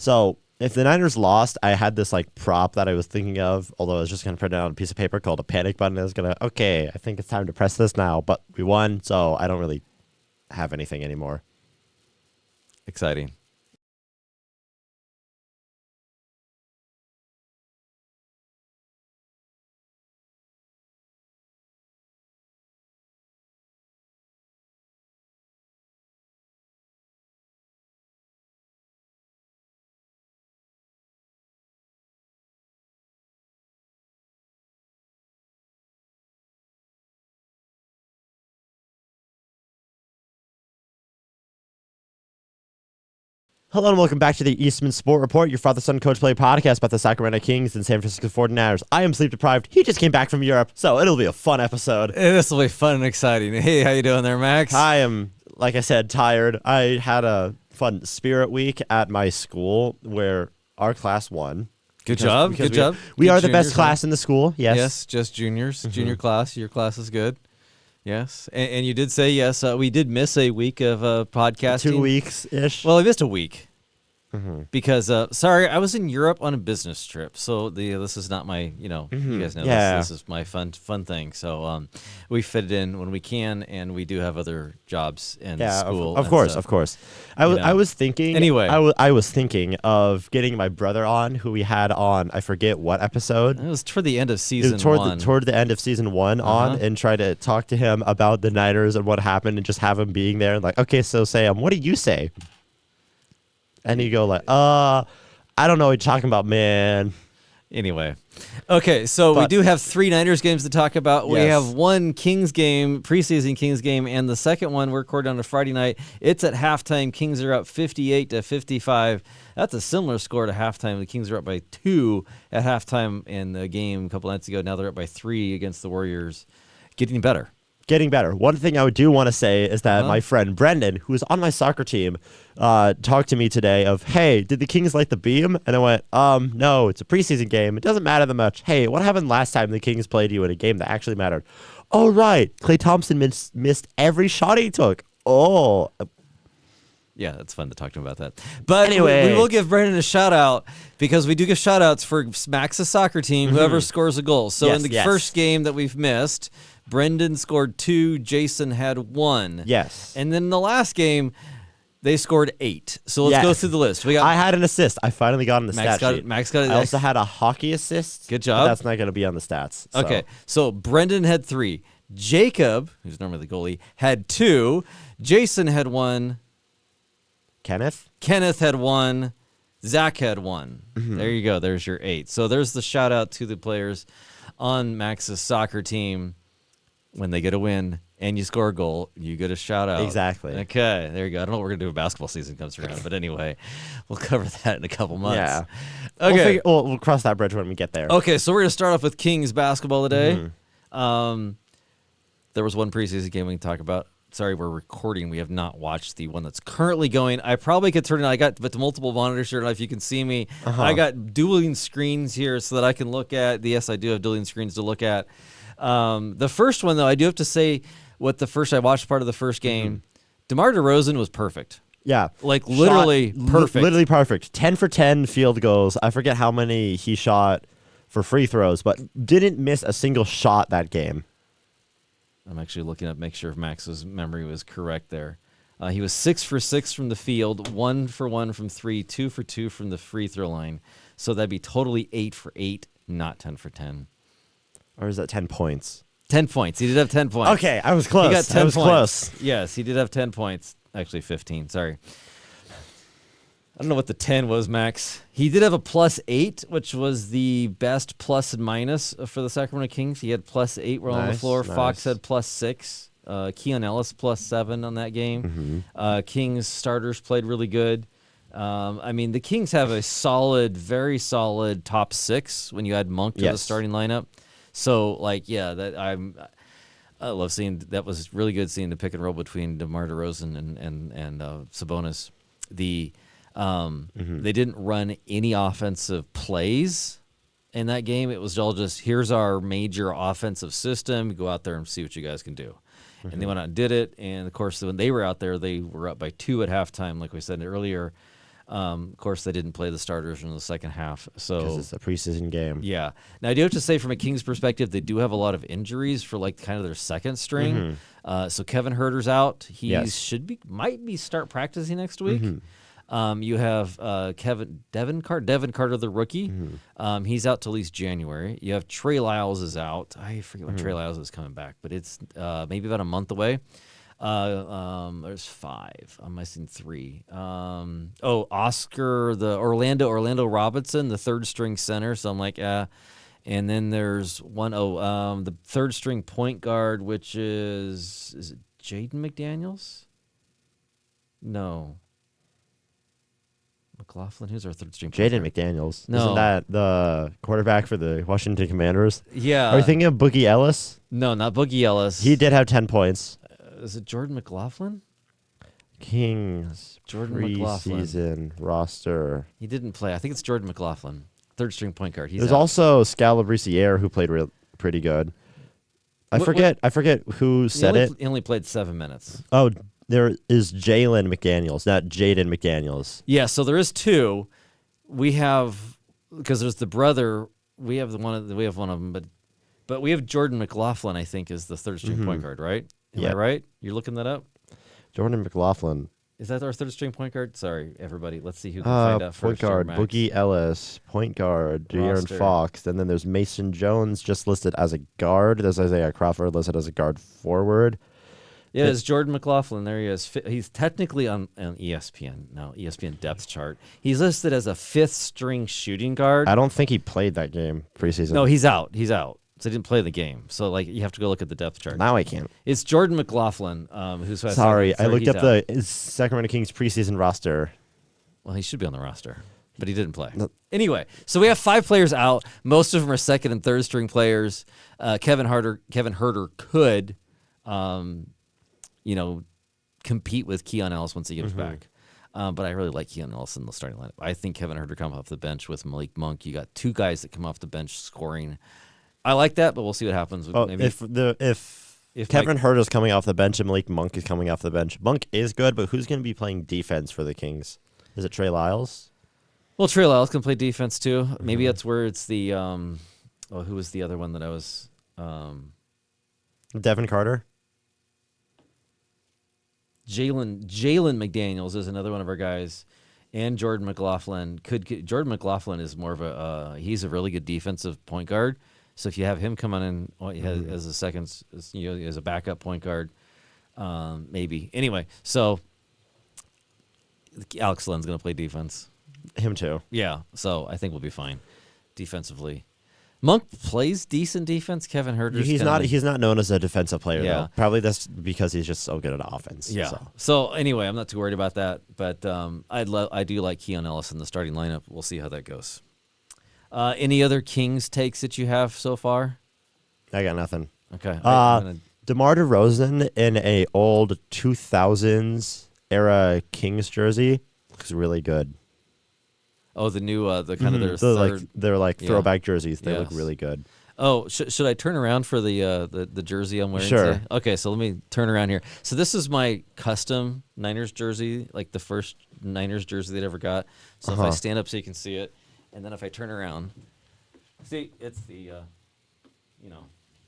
So if the Niners lost, I had this like prop that I was thinking of, although I was just going to print it out on a piece of paper called a panic button. I was going to, okay, I think it's time to press this now, but we won, so I don't really have anything anymore. Exciting. Hello and welcome back to the Eastman Sport Report, your father-son coach play podcast about the Sacramento Kings and San Francisco 49ers. I am sleep deprived. He just came back from Europe, so it'll be a fun episode. This will be fun and exciting. Hey, how you doing there, Max? I am, like I said, tired. I had a fun spirit week at my school where our class won. Good job. We are the best class in the school, yes. Yes, just juniors. Mm-hmm. Junior class. Your class is good. Yes. And you did say, yes, we did miss a week of podcasting. 2 weeks-ish. Well, I missed a week. Mm-hmm. Because, sorry, I was in Europe on a business trip, so this is not my, you guys know this is my fun thing. So we fit it in when we can, and we do have other jobs in school. Of course. I was thinking. Anyway, I was thinking of getting my brother on, who we had on. I forget what episode. It was toward the end of season one. Toward the end of season one, on and try to talk to him about the Niners and what happened, and just have him being there. And like, okay, so Sam, what do you say? And you go like, I don't know what you're talking about, man. Anyway. Okay, so we do have 3 Niners games to talk about. Yes. We have one Kings game, preseason Kings game, and the second one we're recording on a Friday night. It's at halftime. Kings are up 58-55. That's a similar score to halftime. The Kings are up by 2 at halftime in the game a couple nights ago. Now they're up by 3 against the Warriors. Getting better. One thing I do want to say is that my friend Brendan, who is on my soccer team, talked to me today of, hey, did the Kings light the beam? And I went, no, it's a preseason game. It doesn't matter that much. Hey, what happened last time the Kings played you in a game that actually mattered? Oh, right. Klay Thompson missed every shot he took. Oh. Yeah, it's fun to talk to him about that. But anyway, we will give Brendan a shout-out because we do give shout-outs for Max's soccer team, whoever scores a goal. So in the first game that we've missed, Brendan scored 2, Jason had 1. Yes. And then in the last game, they scored 8. So let's go through the list. I had an assist. I finally got on the stat sheet. Max got it. I also had a hockey assist. Good job. But that's not going to be on the stats. So. Okay, so Brendan had 3. Jacob, who's normally the goalie, had 2. Jason had 1. Kenneth had 1. Zach had 1. There you go. There's your 8. So there's the shout-out to the players on Max's soccer team. When they get a win and you score a goal, you get a shout out. Exactly. Okay, there you go. I don't know what we're going to do when basketball season comes around, but anyway, we'll cover that in a couple months. Yeah. Okay. We'll cross that bridge when we get there. Okay, so we're going to start off with Kings basketball today. There was one preseason game we can talk about. Sorry, we're recording. We have not watched the one that's currently going. I probably could turn it on. I got the multiple monitors here. I don't know if you can see me. I got dueling screens here so that I can look at. Yes, I do have dueling screens to look at. The first one, though, I do have to say I watched part of the first game. DeMar DeRozan was perfect. Yeah. Like literally perfect. Literally perfect. 10 for 10 field goals. I forget how many he shot for free throws, but didn't miss a single shot that game. I'm actually looking up, make sure Max's memory was correct there. He was 6 for 6 from the field, 1 for 1 from 3, 2 for 2 from the free throw line. So that'd be totally 8 for 8, not 10 for 10. Or is that 10 points? 10 points. He did have 10 points. Okay, I was close. He got 10 points. Close. Yes, he did have 10 points. Actually, 15. Sorry. I don't know what the 10 was, Max. He did have a +8, which was the best plus and minus for the Sacramento Kings. He had +8 on the floor. Nice. Fox had +6. Keon Ellis +7 on that game. Kings starters played really good. The Kings have a solid, very solid top 6 when you add Monk to the starting lineup. So, I love seeing that. Was really good seeing the pick and roll between DeMar DeRozan and Sabonis. They didn't run any offensive plays in that game. It was all just, here's our major offensive system. Go out there and see what you guys can do. And they went out and did it. And, of course, when they were out there, they were up by 2 at halftime, like we said earlier. Of course, they didn't play the starters in the second half. So Because it's a preseason game. yeah. Now, I do have to say, from a Kings perspective, they do have a lot of injuries for like kind of their second string. So Kevin Huerter's out. He might be start practicing next week. You have Devin Carter, the rookie. He's out till at least January. You have Trey Lyles is out. I forget when Trey Lyles is coming back, but it's maybe about a month away. There's 5. I'm missing 3. Oscar, the Orlando Robinson, the third string center. So I'm like, and then there's the third string point guard, which is it Jaden McDaniels? No. McLaughlin, who's our third string? Jaden McDaniels. No. Isn't that the quarterback for the Washington Commanders? Yeah. Are you thinking of Boogie Ellis? No, not Boogie Ellis. He did have 10 points. Is it Jordan McLaughlin? Kings Jordan McLaughlin. preseason roster. He didn't play. I think it's Jordan McLaughlin, third string point guard. He's There's out. also Scalabrisiere who played pretty good. I forget who said it. He only played 7 minutes. Oh, there is Jalen McDaniels, not Jaden McDaniels. Yeah, so there is 2. We have, because there's the brother. We have one of them, but we have Jordan McLaughlin. I think is the third string point guard, right? Am I right? You're looking that up? Jordan McLaughlin. Is that our third string point guard? Sorry, everybody. Let's see who can find out first. Point guard, Max. Boogie Ellis. Point guard, De'Aaron Roster. Fox. And then there's Mason Jones just listed as a guard. There's Isaiah Crawford listed as a guard forward. Yeah, it's Jordan McLaughlin. There he is. He's technically on ESPN now, ESPN depth chart. He's listed as a 5th string shooting guard. I don't think he played that game preseason. No, he's out. So he didn't play the game. So like you have to go look at the depth chart. Now I can't. It's Jordan McLaughlin, who's Sorry, I looked he's up out. the Sacramento Kings preseason roster. Well, he should be on the roster, but he didn't play. No. Anyway, so we have 5 players out. Most of them are second and third string players. Kevin Huerter could, compete with Keon Ellis once he gets back. But I really like Keon Ellis in the starting lineup. I think Kevin Huerter comes off the bench with Malik Monk. You got 2 guys that come off the bench scoring. I like that, but we'll see what happens. Maybe If Kevin Huerter's coming off the bench and Malik Monk is coming off the bench, Monk is good, but who's going to be playing defense for the Kings? Is it Trey Lyles? Well, Trey Lyles can play defense too. Maybe that's where it's the who was the other one that I was Devin Carter? Jalen McDaniels is another one of our guys, and Jordan McLaughlin. Jordan McLaughlin is more of he's a really good defensive point guard. So if you have him come on in as a second, as a backup point guard, maybe. Anyway, so Alex Len's going to play defense. Him too. Yeah, so I think we'll be fine defensively. Monk plays decent defense. Kevin Huerter. He's not known as a defensive player Yeah. though. Probably that's because he's just so good at offense. Yeah. So anyway, I'm not too worried about that. But I do like Keon Ellis in the starting lineup. We'll see how that goes. Any other Kings takes that you have so far? I got nothing. Okay. DeMar DeRozan in a old 2000s era Kings jersey looks really good. Oh, the new the kind of their third. They're like throwback jerseys. They look really good. Oh, should I turn around for the jersey I'm wearing Sure. today? Okay, so let me turn around here. So this is my custom Niners jersey, like the first Niners jersey they'd ever got. So if I stand up so you can see it, and then if I turn around, see, it's the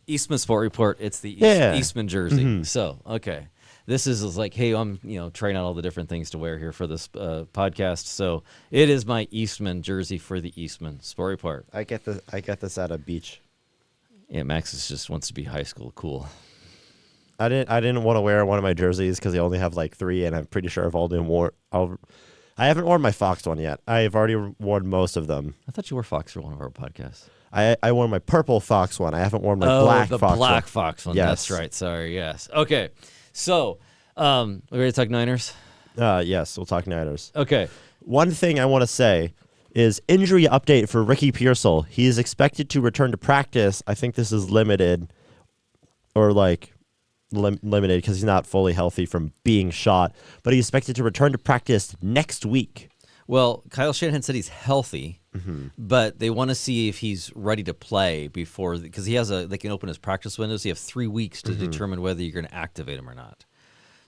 Eastman Sport Report. It's the Eastman jersey. So, okay. This is like, hey, I'm trying out all the different things to wear here for this podcast. So it is my Eastman jersey for the Eastman Sport Report. I get this at a beach. Yeah, Max just wants to be high school cool. I didn't want to wear one of my jerseys because they only have like 3, and I'm pretty sure I've already worn. I haven't worn my Fox one yet. I've already worn most of them. I thought you wore Fox for one of our podcasts. I wore my purple Fox one. I haven't worn my black Fox one. Black Fox one. Yes. That's right. Sorry. Yes. Okay. So, we ready to talk Niners? Yes, we'll talk Niners. Okay. One thing I want to say is injury update for Ricky Pearsall. He is expected to return to practice. I think this is limited, or like limited because he's not fully healthy from being shot. But he's expected to return to practice next week. Well, Kyle Shanahan said he's healthy, but they want to see if he's ready to play before, because they can open his practice windows. You have 3 weeks to determine whether you're going to activate him or not.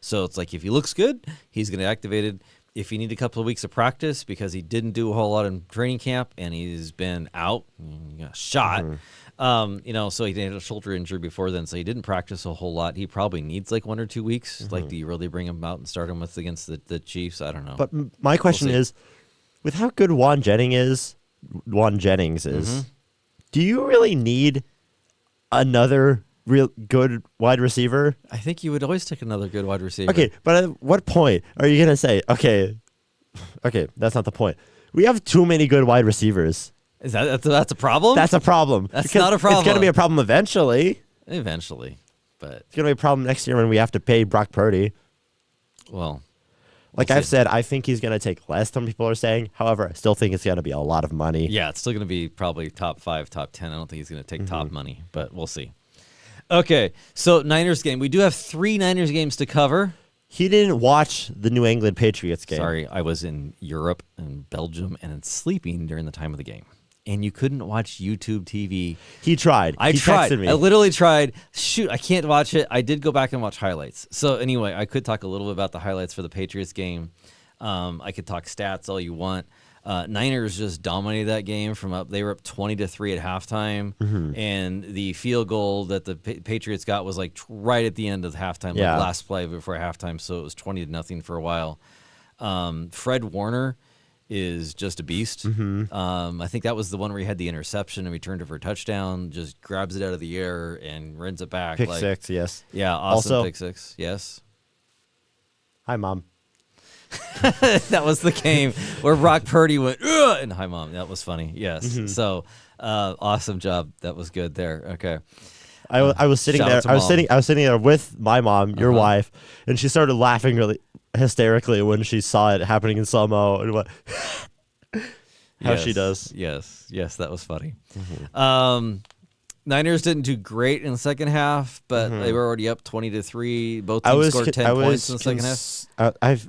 So it's like if he looks good, he's going to activate it. if you need a couple of weeks of practice because he didn't do a whole lot in training camp and he's been out, shot. So he had a shoulder injury before then, so he didn't practice a whole lot. He probably needs like 1 or 2 weeks. Like, do you really bring him out and start him against the Chiefs? I don't know. But my question is, with how good Juan Jennings is, do you really need another real good wide receiver? I think you would always take another good wide receiver. Okay, but at what point are you gonna say, okay, that's not the point. We have too many good wide receivers. Is that's a problem? That's a problem. That's not a problem. It's going to be a problem eventually. Eventually, but It's going to be a problem next year when we have to pay Brock Purdy. Well, like I've said, I think he's going to take less than people are saying. However, I still think it's going to be a lot of money. Yeah, it's still going to be probably top 5, top 10. I don't think he's going to take top money, but we'll see. Okay, so Niners game. We do have 3 Niners games to cover. He didn't watch the New England Patriots game. Sorry, I was in Europe and Belgium and sleeping during the time of the game. And you couldn't watch YouTube TV. He tried. He tried. Texted me. I literally tried. Shoot, I can't watch it. I did go back and watch highlights. So anyway, I could talk a little bit about the highlights for the Patriots game. I could talk stats all you want. Niners just dominated that game they were up 20-3 at halftime, and the field goal that the Patriots got was like right at the end of the halftime, like last play before halftime. So it was 20-0 for a while. Fred Warner is just a beast. I think that was the one where he had the interception and returned it for a touchdown, just grabs it out of the air and runs it back. Pick six, yes. Yeah, awesome. Also, pick six, yes. Hi, Mom. That was the game where Brock Purdy went, ugh, and hi, Mom. That was funny, yes. So, awesome job. That was good there. Okay. I was sitting there. I was sitting there with my mom, your wife, and she started laughing really hysterically when she saw it happening in slow-mo and what how she does. Yes, that was funny. Niners didn't do great in the second half, but they were already up 20-3. Both teams scored 10 points in the second half.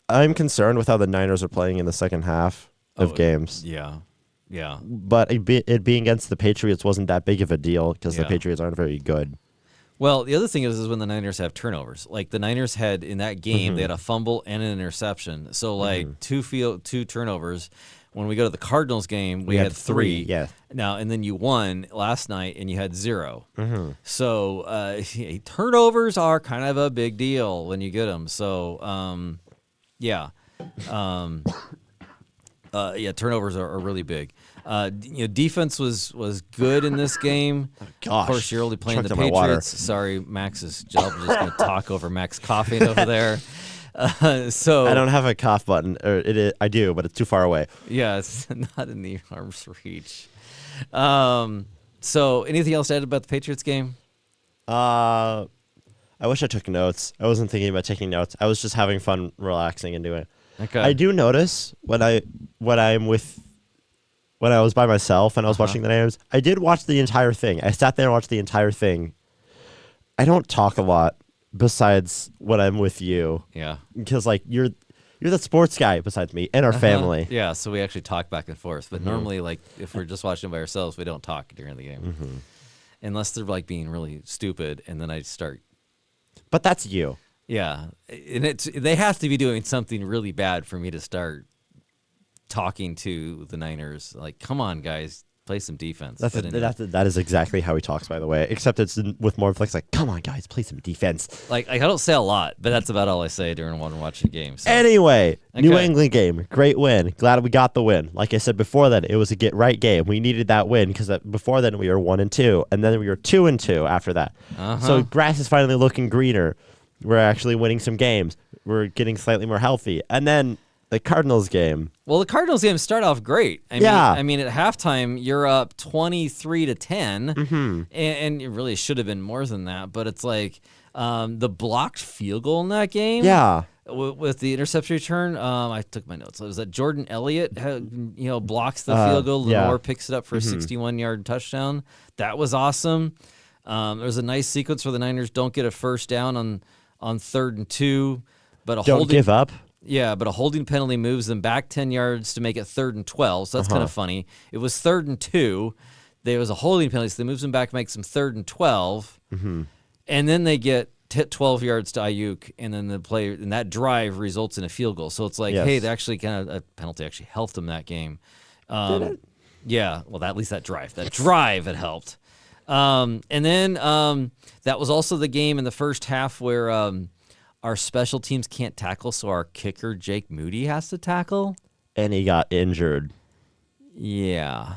I'm concerned with how the Niners are playing in the second half of games. Yeah. But it being against the Patriots wasn't that big of a deal because the Patriots aren't very good. Well, the other thing is when the Niners have turnovers. Like the Niners had in that game, they had a fumble and an interception. So like two turnovers. When we go to the Cardinals game, we had 3. Yeah. Now and then you won last night and you had 0. So turnovers are kind of a big deal when you get them. So turnovers are really big. Defense was good in this game. Oh, gosh. Of course, you're only playing the Patriots. Sorry, Max's job is just going to talk over Max coughing over there. So I don't have a cough button, or I do, but it's too far away. Yeah, it's not in the arm's reach. So anything else to add about the Patriots game? I wish I took notes. I wasn't thinking about taking notes. I was just having fun, relaxing, and doing it. Okay. I do notice when I was by myself and I was watching the names, I did watch the entire thing. I sat there and watched the entire thing. I don't talk a lot besides when I'm with you. Yeah. Because like you're the sports guy besides me and our family. Yeah, so we actually talk back and forth. But normally, like if we're just watching by ourselves, we don't talk during the game. Unless they're like being really stupid, and then I start. But that's you. Yeah, and they have to be doing something really bad for me to start talking to the Niners. Like, come on, guys, play some defense. That is exactly how he talks, by the way. Except it's with more flex. Like, come on, guys, play some defense. Like, I don't say a lot, but that's about all I say during watching games. So. Anyway, New England game, great win. Glad we got the win. Like I said before that, it was a get right game. We needed that win because before then we were 1-2, and then we were 2-2 after that. So grass is finally looking greener. We're actually winning some games. We're getting slightly more healthy. And then the Cardinals game. Well, the Cardinals game started off great. I mean, at halftime, you're up 23-10, and it really should have been more than that. But it's like the blocked field goal in that game. Yeah. With the interception return, I took my notes. It was that Jordan Elliott, blocks the field goal. Lenore picks it up for a 61-yard touchdown. That was awesome. There was a nice sequence where the Niners don't get a first down on 3rd and 2, but don't give up. Yeah, but a holding penalty moves them back 10 yards to make it 3rd and 12. So that's kind of funny. It was 3rd and 2. There was a holding penalty, so they moves them back, makes them 3rd and 12, and then they get hit 12 yards to Ayuk, and then the play and that drive results in a field goal. So it's like, hey, they actually kind of a penalty actually helped them that game. Did it? Yeah, well, at least that drive it helped. And then that was also the game in the first half where our special teams can't tackle, so our kicker Jake Moody has to tackle, and he got injured. Yeah.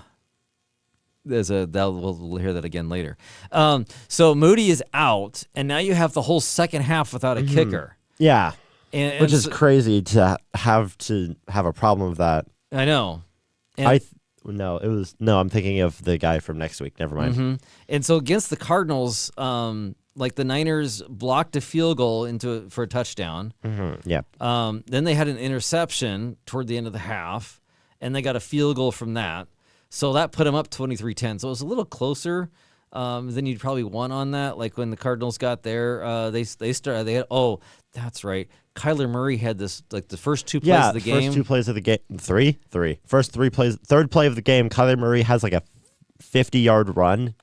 We'll hear that again later. So Moody is out, and now you have the whole second half without a kicker. Yeah, and which is crazy to have a problem with that. I know. And I'm thinking of the guy from next week. Never mind. Mm-hmm. And so against the Cardinals, like the Niners blocked a field goal for a touchdown. Mm-hmm. Yeah. Then they had an interception toward the end of the half, and they got a field goal from that. So that put them up 23-10. So it was a little closer than you'd probably want on that. Like when the Cardinals got there, that's right. Kyler Murray had this, like the first two plays of the game. First 2 plays of the game. Three. First 3 plays. Third play of the game, Kyler Murray has like a 50-yard run.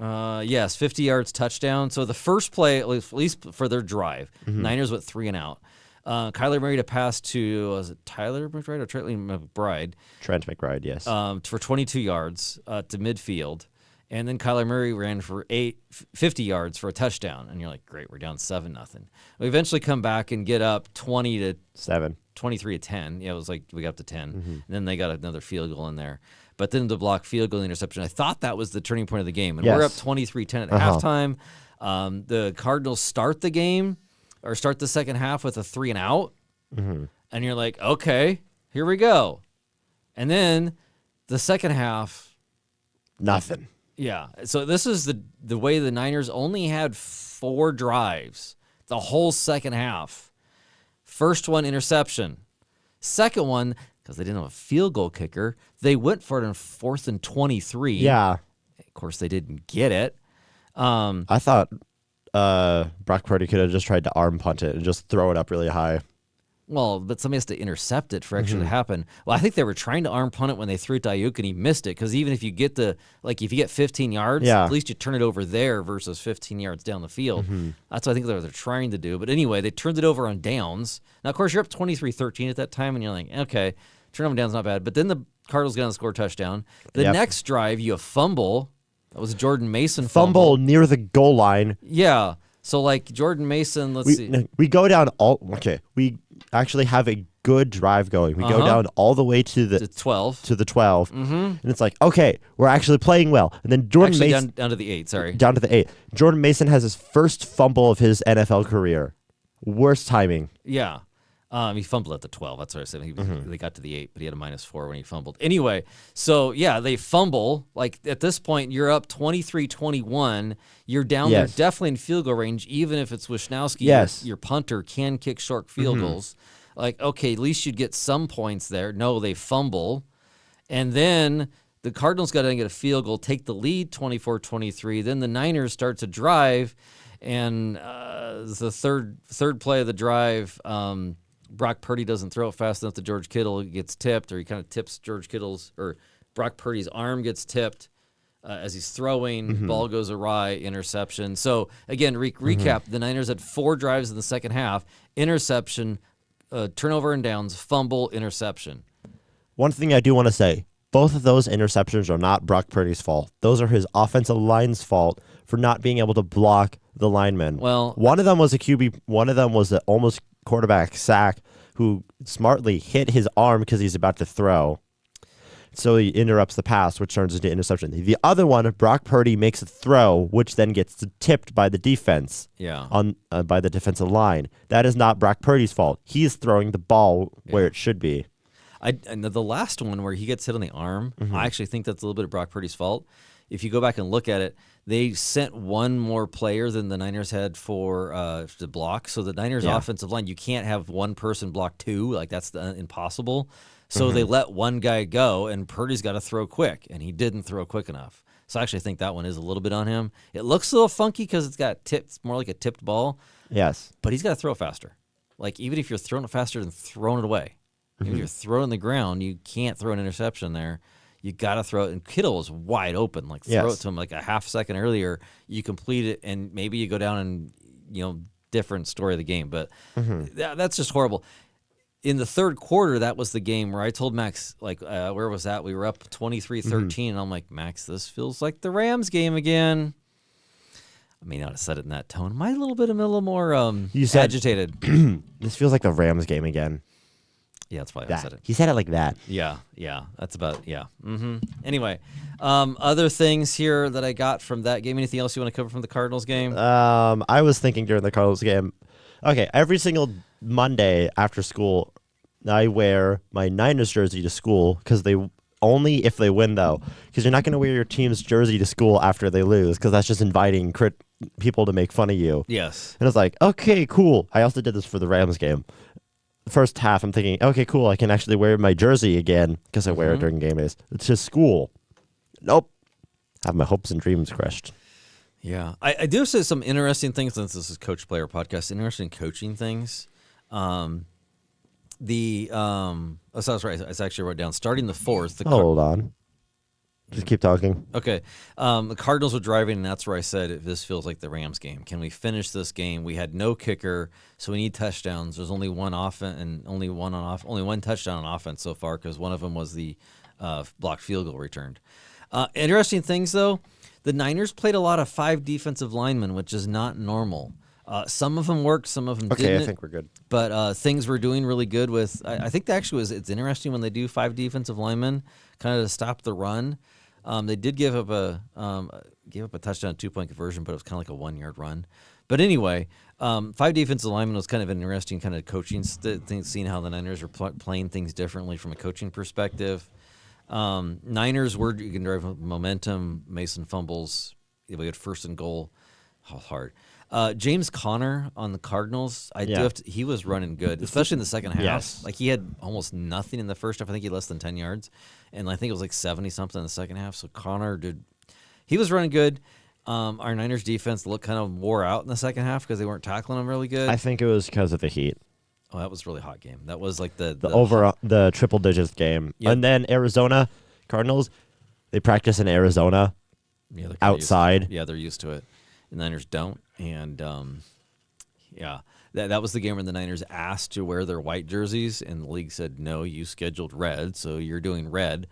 Yes, 50 yards touchdown. So the first play, at least for their drive, Niners went 3 and out. Kyler Murray to pass to, was it Tyler McBride or Trent McBride? Trent McBride, yes. For 22 yards to midfield. And then Kyler Murray ran for 50 yards for a touchdown. And you're like, great, we're down 7-0. We eventually come back and get up 20-7. 23-10. Yeah, it was like we got up to 10. And then they got another field goal in there. But then the block field goal interception, I thought that was the turning point of the game. And we're up 23-10 at halftime. The Cardinals start the game, or start the second half with a 3 and out. And you're like, okay, here we go. And then the second half. Nothing. Yeah. So this is the way the Niners only had 4 drives the whole second half. First one, interception. Second one, because they didn't have a field goal kicker, they went for it on 4th and 23. Yeah. Of course, they didn't get it. I thought Brock Purdy could have just tried to arm punt it and just throw it up really high. Well, but somebody has to intercept it for actually to happen. Well, I think they were trying to arm punt it when they threw it to Ayuk, and he missed it, because even if you get if you get 15 yards, at least you turn it over there versus 15 yards down the field. That's what I think they're trying to do. But anyway, they turned it over on downs. Now, of course, you're up 23-13 at that time, and you're like, okay, turn over downs not bad. But then the Cardinals got on the score touchdown. The next drive, you have fumble. That was a Jordan Mason fumble near the goal line. Yeah. So, like, Jordan Mason, we go down we actually have a good drive going. We go down all the way to the 12. To the 12. And it's like, okay, we're actually playing well. And then Jordan Mason. Down to the 8, sorry. Down to the 8. Jordan Mason has his first fumble of his NFL career. Worst timing. Yeah. He fumbled at the 12. That's what I said. They got to the 8, but he had a -4 when he fumbled. Anyway, so, yeah, they fumble. Like, at this point, you're up 23-21. You're down there definitely in field goal range, even if it's Wisnowski. Your punter can kick short field goals. Like, okay, at least you'd get some points there. No, they fumble. And then the Cardinals got to get a field goal, take the lead 24-23. Then the Niners start to drive, and the third play of the drive, Brock Purdy doesn't throw it fast enough to George Kittle. He gets tipped, or he kind of tips Brock Purdy's arm gets tipped as he's throwing. Ball goes awry, interception. So, again, recap, the Niners had 4 drives in the second half. Interception, turnover and downs, fumble, interception. One thing I do want to say, both of those interceptions are not Brock Purdy's fault. Those are his offensive line's fault for not being able to block the linemen. Well, one of them was a QB, one of them was an almost quarterback sack who smartly hit his arm because he's about to throw. So he interrupts the pass, which turns into interception. The other one, Brock Purdy makes a throw, which then gets tipped by the defense. By the defensive line. That is not Brock Purdy's fault. He is throwing the ball where it should be. And the last one where he gets hit on the arm, I actually think that's a little bit of Brock Purdy's fault. If you go back and look at it, they sent one more player than the Niners had for to block. So the Niners offensive line, you can't have one person block 2. Like, that's impossible. So they let one guy go, and Purdy's got to throw quick, and he didn't throw quick enough. So I actually think that one is a little bit on him. It looks a little funky because it's got tipped, more like a tipped ball. Yes. But he's got to throw faster. Like, even if you're throwing it faster than throwing it away. If you're throwing on the ground, you can't throw an interception there. You got to throw it. And Kittle was wide open. Like, throw it to him like a half second earlier. You complete it, and maybe you go down and, different story of the game. But that's just horrible. In the third quarter, that was the game where I told Max, like, where was that? We were up 23-13, and I'm like, Max, this feels like the Rams game again. I may not have said it in that tone. Am I a little more agitated? This feels like the Rams game again. Yeah, that's probably how I said it. He said it like that. Yeah, that's about, Anyway, other things here that I got from that game. Anything else you want to cover from the Cardinals game? I was thinking during the Cardinals game, okay, every single Monday after school, I wear my Niners jersey to school because only if they win, though, because you're not going to wear your team's jersey to school after they lose because that's just inviting people to make fun of you. Yes. And it's like, okay, cool. I also did this for the Rams game. First half, I'm thinking, okay, cool. I can actually wear my jersey again because I wear it during game days. It's just school. Nope. I have my hopes and dreams crushed. Yeah. I do say some interesting things, since this is Coach Player Podcast, interesting coaching things. So that's right. I actually wrote down starting the fourth. Hold on. Just keep talking. Okay. The Cardinals were driving, and that's where I said, if this feels like the Rams game. Can we finish this game? We had no kicker, so we need touchdowns. There's only one offense and only one touchdown on offense so far, because one of them was the blocked field goal returned. Interesting things, though. The Niners played a lot of 5 defensive linemen, which is not normal. Some of them worked, some of them didn't. Okay, I think we're good. But things were doing really good with. I think it's interesting when they do 5 defensive linemen, kind of to stop the run. They did give up a touchdown 2-point conversion, but it was kind of like a 1-yard run. But anyway, 5 defensive linemen was kind of an interesting kind of coaching thing, seeing how the Niners are playing things differently from a coaching perspective. Niners were, you can drive momentum. Mason fumbles. We had first and goal. How hard. James Conner on the Cardinals, he was running good, especially in the second half. Yes. Like, he had almost nothing in the first half. I think he had less than 10 yards. And I think it was like 70-something in the second half. So Conner he was running good. Our Niners defense looked kind of wore out in the second half because they weren't tackling him really good. I think it was because of the heat. Oh, that was a really hot game. That was like the triple digits game. Yep. And then Arizona Cardinals, they practice in Arizona outside. They're used to it. The Niners don't. And, that was the game where the Niners asked to wear their white jerseys, and the league said, no, you scheduled red, so you're doing red.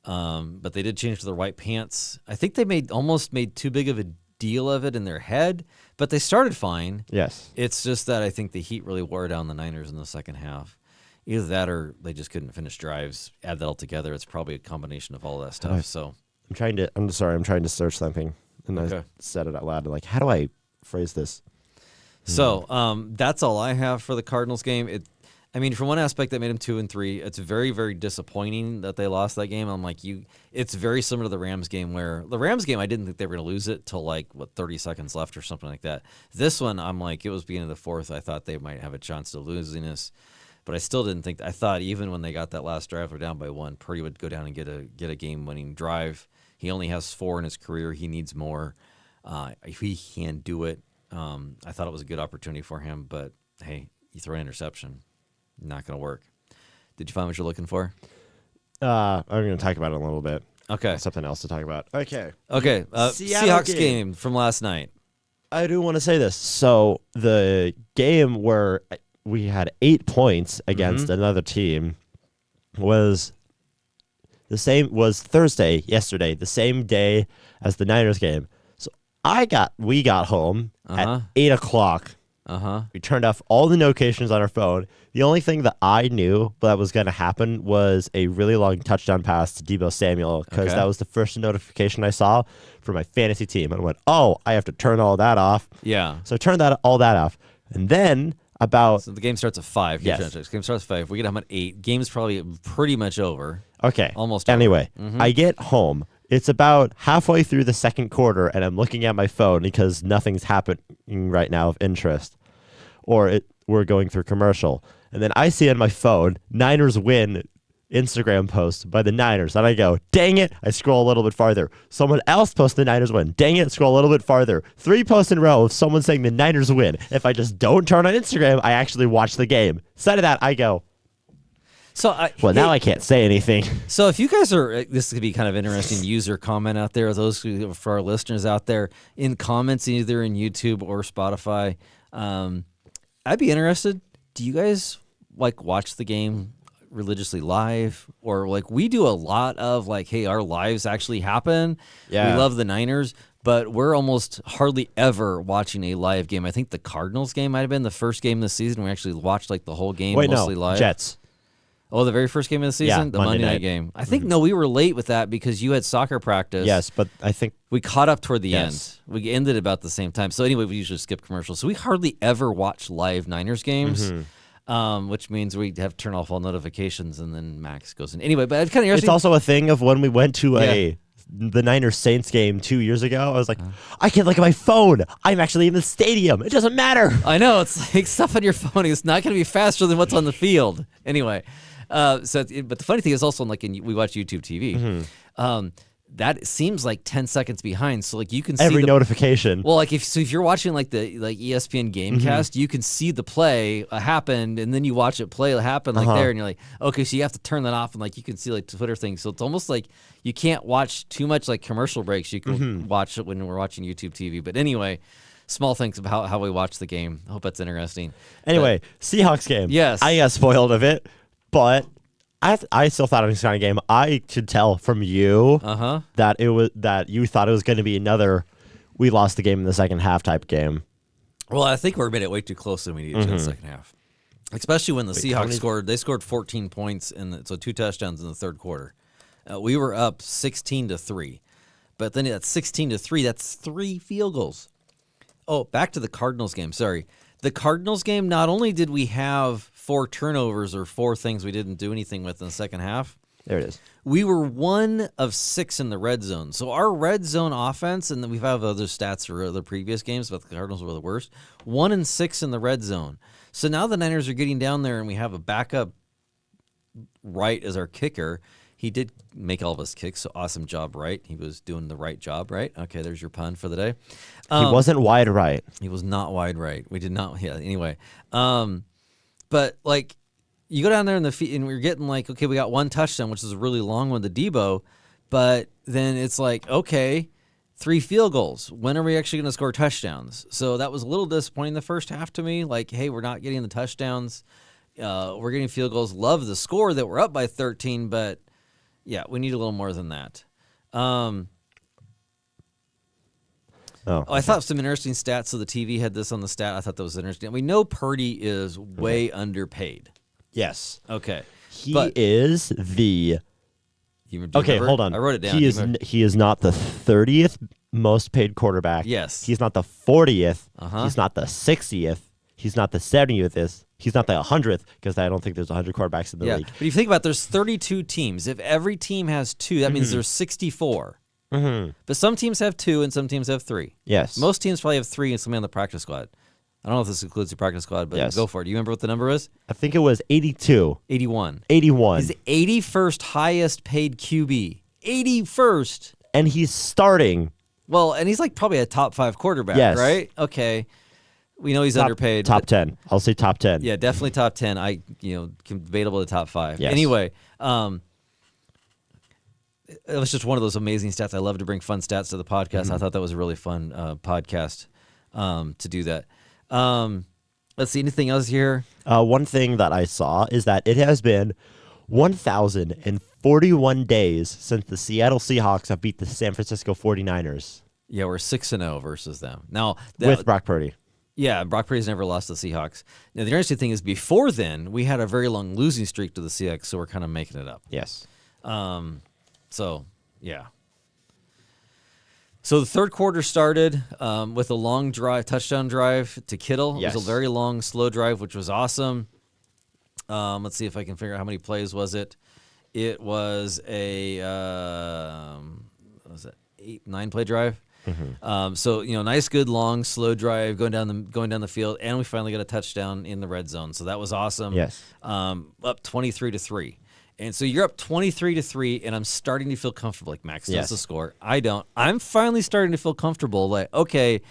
But they did change to their white pants. I think they almost made too big of a deal of it in their head, but they started fine. Yes. It's just that I think the heat really wore down the Niners in the second half. Either that or they just couldn't finish drives. Add that all together, it's probably a combination of all that stuff. So I'm trying to search something, and I said it out loud. Like, how do I phrase this? So that's all I have for the Cardinals game. From one aspect, that made them 2-3. It's very, very disappointing that they lost that game. I'm like, it's very similar to the Rams game, where the Rams game, I didn't think they were going to lose it till 30 seconds left or something like that. This one, I'm like, it was beginning of the fourth. I thought they might have a chance to losing this, but I still didn't think. I thought even when they got that last drive, they're down by 1. Purdy would go down and get a game-winning drive. He only has 4 in his career. He needs more. If he can do it. I thought it was a good opportunity for him, but hey, you throw an interception, not going to work. Did you find what you're looking for? I'm going to talk about it a little bit. Okay. Something else to talk about. Okay. Seahawks game from last night. I do want to say this. So the game where we had 8 points against another team was Thursday, yesterday, the same day as the Niners game. We got home at 8 o'clock. We turned off all the notifications on our phone. The only thing that I knew that was going to happen was a really long touchdown pass to Deebo Samuel, because that was the first notification I saw for my fantasy team. And I went, oh, I have to turn all that off. Yeah. So I turned all that off. And then So the game starts at 5. Yes. The game starts at 5. We get home at 8. Game's probably pretty much over. Okay. Almost over. Anyway, I get home. It's about halfway through the second quarter, and I'm looking at my phone because nothing's happening right now of interest. We're going through commercial. And then I see on my phone, Niners win Instagram post by the Niners. And I go, dang it. I scroll a little bit farther. Someone else posts the Niners win. Dang it. Scroll a little bit farther. 3 posts in a row of someone saying the Niners win. If I just don't turn on Instagram, I actually watch the game. Instead of that, I go, now I can't say anything. So if you guys this could be kind of interesting user comment out there, for our listeners out there, in comments either in YouTube or Spotify, I'd be interested. Do you guys like watch the game religiously live, or like we do a lot of like, hey, our lives actually happen. Yeah. We love the Niners, but we're almost hardly ever watching a live game. I think the Cardinals game might have been the first game this season we actually watched like the whole game mostly live. Jets. Oh, the very first game of the season? Yeah, the Monday night game. I think, no, we were late with that because you had soccer practice. Yes, but I think we caught up toward the end. We ended about the same time. So anyway, we usually skip commercials. So we hardly ever watch live Niners games, which means we have to turn off all notifications, and then Max goes in. Anyway, but it's kind of interesting. It's also a thing of when we went to the Niners Saints game 2 years ago. I was like, I can look at my phone. I'm actually in the stadium. It doesn't matter. I know. It's like stuff on your phone is not going to be faster than what's on the field. Anyway. But the funny thing is also like we watch YouTube TV. That seems like 10 seconds behind. So like you can see every notification. Well, like if you're watching like the ESPN Gamecast, you can see the play happened, and then you watch it happen like there, and you're like, okay, so you have to turn that off, and like you can see like Twitter things. So it's almost like you can't watch too much like commercial breaks. You can watch it when we're watching YouTube TV. But anyway. Small things about how we watch the game. I hope that's interesting. Anyway, Seahawks game. Yes. I got spoiled of it. But I still thought it was kind of game. I could tell from you that you thought it was going to be another we lost the game in the second half type game. Well, I think we made it way too close than we needed to in the second half. Especially when the Seahawks scored. They scored 14 points, so 2 touchdowns in the third quarter. We were up 16-3. But then at 16-3, that's 3 field goals. Oh, back to the Cardinals game. Sorry. The Cardinals game, not only did we have 4 turnovers or 4 things we didn't do anything with in the second half. There it is. We were 1 of 6 in the red zone. So our red zone offense, and we have other stats for other previous games, but the Cardinals were the worst. 1 and 6 in the red zone. So now the Niners are getting down there, and we have a backup Wright as our kicker. He did make all of us kicks, so awesome job, Wright. He was doing the right job, right? Okay, there's your pun for the day. He wasn't wide right. He was not wide right. We did not. Yeah. Anyway, but like you go down there in the feet, and we're getting like, okay, we got 1 touchdown, which is a really long one, the Debo. But then it's like, okay, 3 field goals. When are we actually going to score touchdowns? So that was a little disappointing the first half to me. Like, hey, we're not getting the touchdowns. We're getting field goals. Love the score that we're up by 13, but yeah, we need a little more than that. I thought some interesting stats. So the TV had this on the stat. I thought that was interesting. We know Purdy is way underpaid. Yes. Okay. He is the... Okay, hold on. I wrote it down. He is not the 30th most paid quarterback. Yes. He's not the 40th. He's not the 60th. He's not the 70th. He's not the 100th, because I don't think there's 100 quarterbacks in the league. But if you think about it, there's 32 teams. If every team has 2, that means there's 64. But some teams have 2 and some teams have 3. Yes. Most teams probably have 3 and somebody on the practice squad. I don't know if this includes your practice squad, but go for it. Do you remember what the number is? I think it was 82. 81. 81. He's the 81st highest paid QB. 81st. And he's starting. Well, and he's like probably a top 5 quarterback, right? Okay. We know he's underpaid. Top 10. I'll say top 10. Yeah, definitely top 10. Debatable to top 5. Yes. Anyway, it was just one of those amazing stats. I love to bring fun stats to the podcast. I thought that was a really fun podcast to do that. Let's see, anything else here? One thing that I saw is that it has been 1,041 days since the Seattle Seahawks have beat the San Francisco 49ers. Yeah, we're 6-0 versus them. Now, with Brock Purdy. Yeah, Brock Purdy's never lost to the Seahawks. Now, the interesting thing is before then, we had a very long losing streak to the Seahawks, so we're kind of making it up. Yes. So, yeah. So the third quarter started with a long touchdown drive to Kittle. Yes. It was a very long, slow drive, which was awesome. Let's see if I can figure out how many plays was it. It was a 9 play drive. So nice, good, long, slow drive going down the field, and we finally got a touchdown in the red zone. So that was awesome. Yes. Up 23-3. And so you're up 23-3, and I'm starting to feel comfortable. Like, Max knows the score. I don't. I'm finally starting to feel comfortable. Like, okay,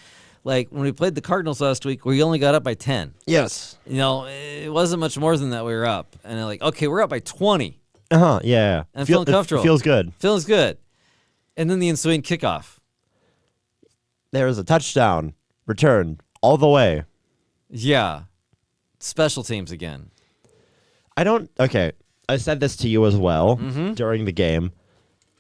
like when we played the Cardinals last week, we only got up by 10. Yes. It wasn't much more than that we were up. And they're like, okay, we're up by 20. Yeah. I'm feeling comfortable. Feels good. Feels good. And then the ensuing kickoff. There was a touchdown return all the way. Yeah. Special teams again. Okay, I said this to you as well during the game.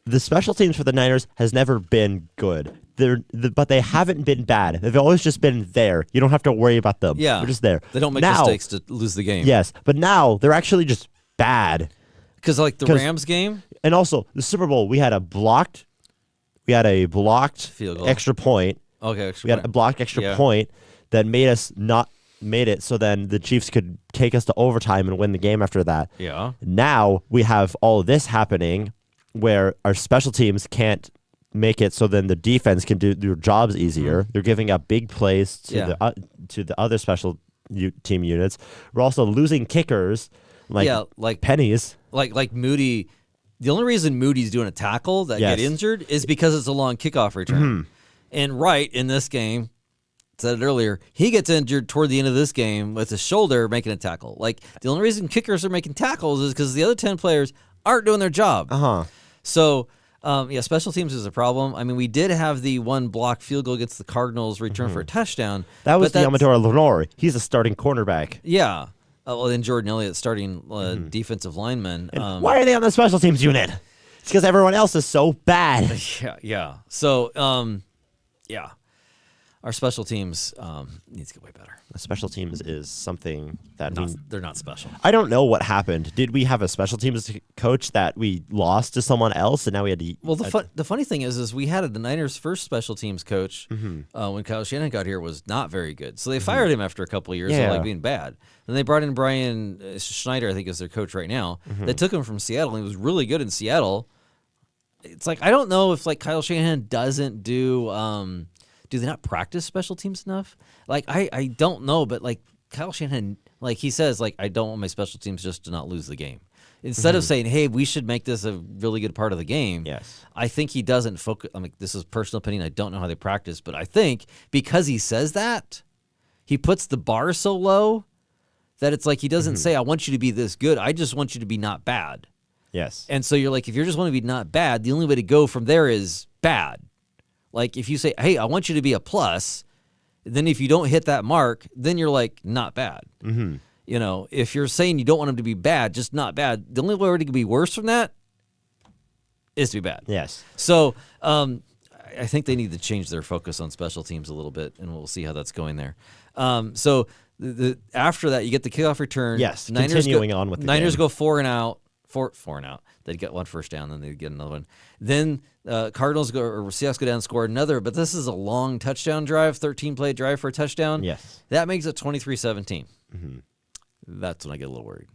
The special teams for the Niners has never been good. But they haven't been bad. They've always just been there. You don't have to worry about them. Yeah. They're just there. They don't make now, mistakes to lose the game. Yes, but now they're actually just bad. Because like the Rams game. And also, the Super Bowl, we had a blocked Field goal. extra point. Okay, We had a blocked extra point that made it so then the Chiefs could take us to overtime and win the game after that. Yeah. Now we have all of this happening where our special teams can't make it so then the defense can do their jobs easier. They're giving up big plays to the other special team units. We're also losing kickers like pennies. Like Moody. The only reason Moody's doing a tackle that get injured is because it's a long kickoff return. And in this game, said it earlier, he gets injured toward the end of this game with his shoulder making a tackle. Like the only reason kickers are making tackles is because the other 10 players aren't doing their job. So special teams is a problem. I mean, we did have the one blocked field goal against the Cardinals return for a touchdown. That was the Amador Lenore. He's a starting cornerback. Yeah. Then Jordan Elliott starting defensive lineman. Why are they on the special teams unit? It's because everyone else is so bad. Yeah. So, our special teams needs to get way better. The special teams is something that they're not special. I don't know what happened. Did we have a special teams coach that we lost to someone else, and now we had to? Well, the funny thing is we had the Niners' first special teams coach when Kyle Shanahan got here was not very good. So they fired him after a couple of years of being bad. Then they brought in Brian Schneider, I think, is their coach right now. They took him from Seattle. And he was really good in Seattle. It's like I don't know if like Kyle Shanahan doesn't do. Do they not practice special teams enough? Like, I don't know, but, like, Kyle Shanahan, like, he says, like, I don't want my special teams just to not lose the game. Instead of saying, hey, we should make this a really good part of the game, I think he doesn't focus. I mean, this is personal opinion. I don't know how they practice, but I think because he says that, he puts the bar so low that it's like he doesn't say, I want you to be this good. I just want you to be not bad. Yes. And so you're like, if you just want to be not bad, the only way to go from there is bad. Like, if you say, hey, I want you to be a plus, then if you don't hit that mark, then you're, like, not bad. You know, if you're saying you don't want him to be bad, just not bad, the only way to be worse from that is to be bad. Yes. So I think they need to change their focus on special teams a little bit, and we'll see how that's going there. So after that, you get the kickoff return. Yes, Niners continuing on with the Niners game. go four and out. They'd get one first down, then they'd get another one. Then Cardinals or Seahawks go down and score another, but this is a long touchdown drive, 13-play drive for a touchdown. Yes. That makes it 23-17. That's when I get a little worried.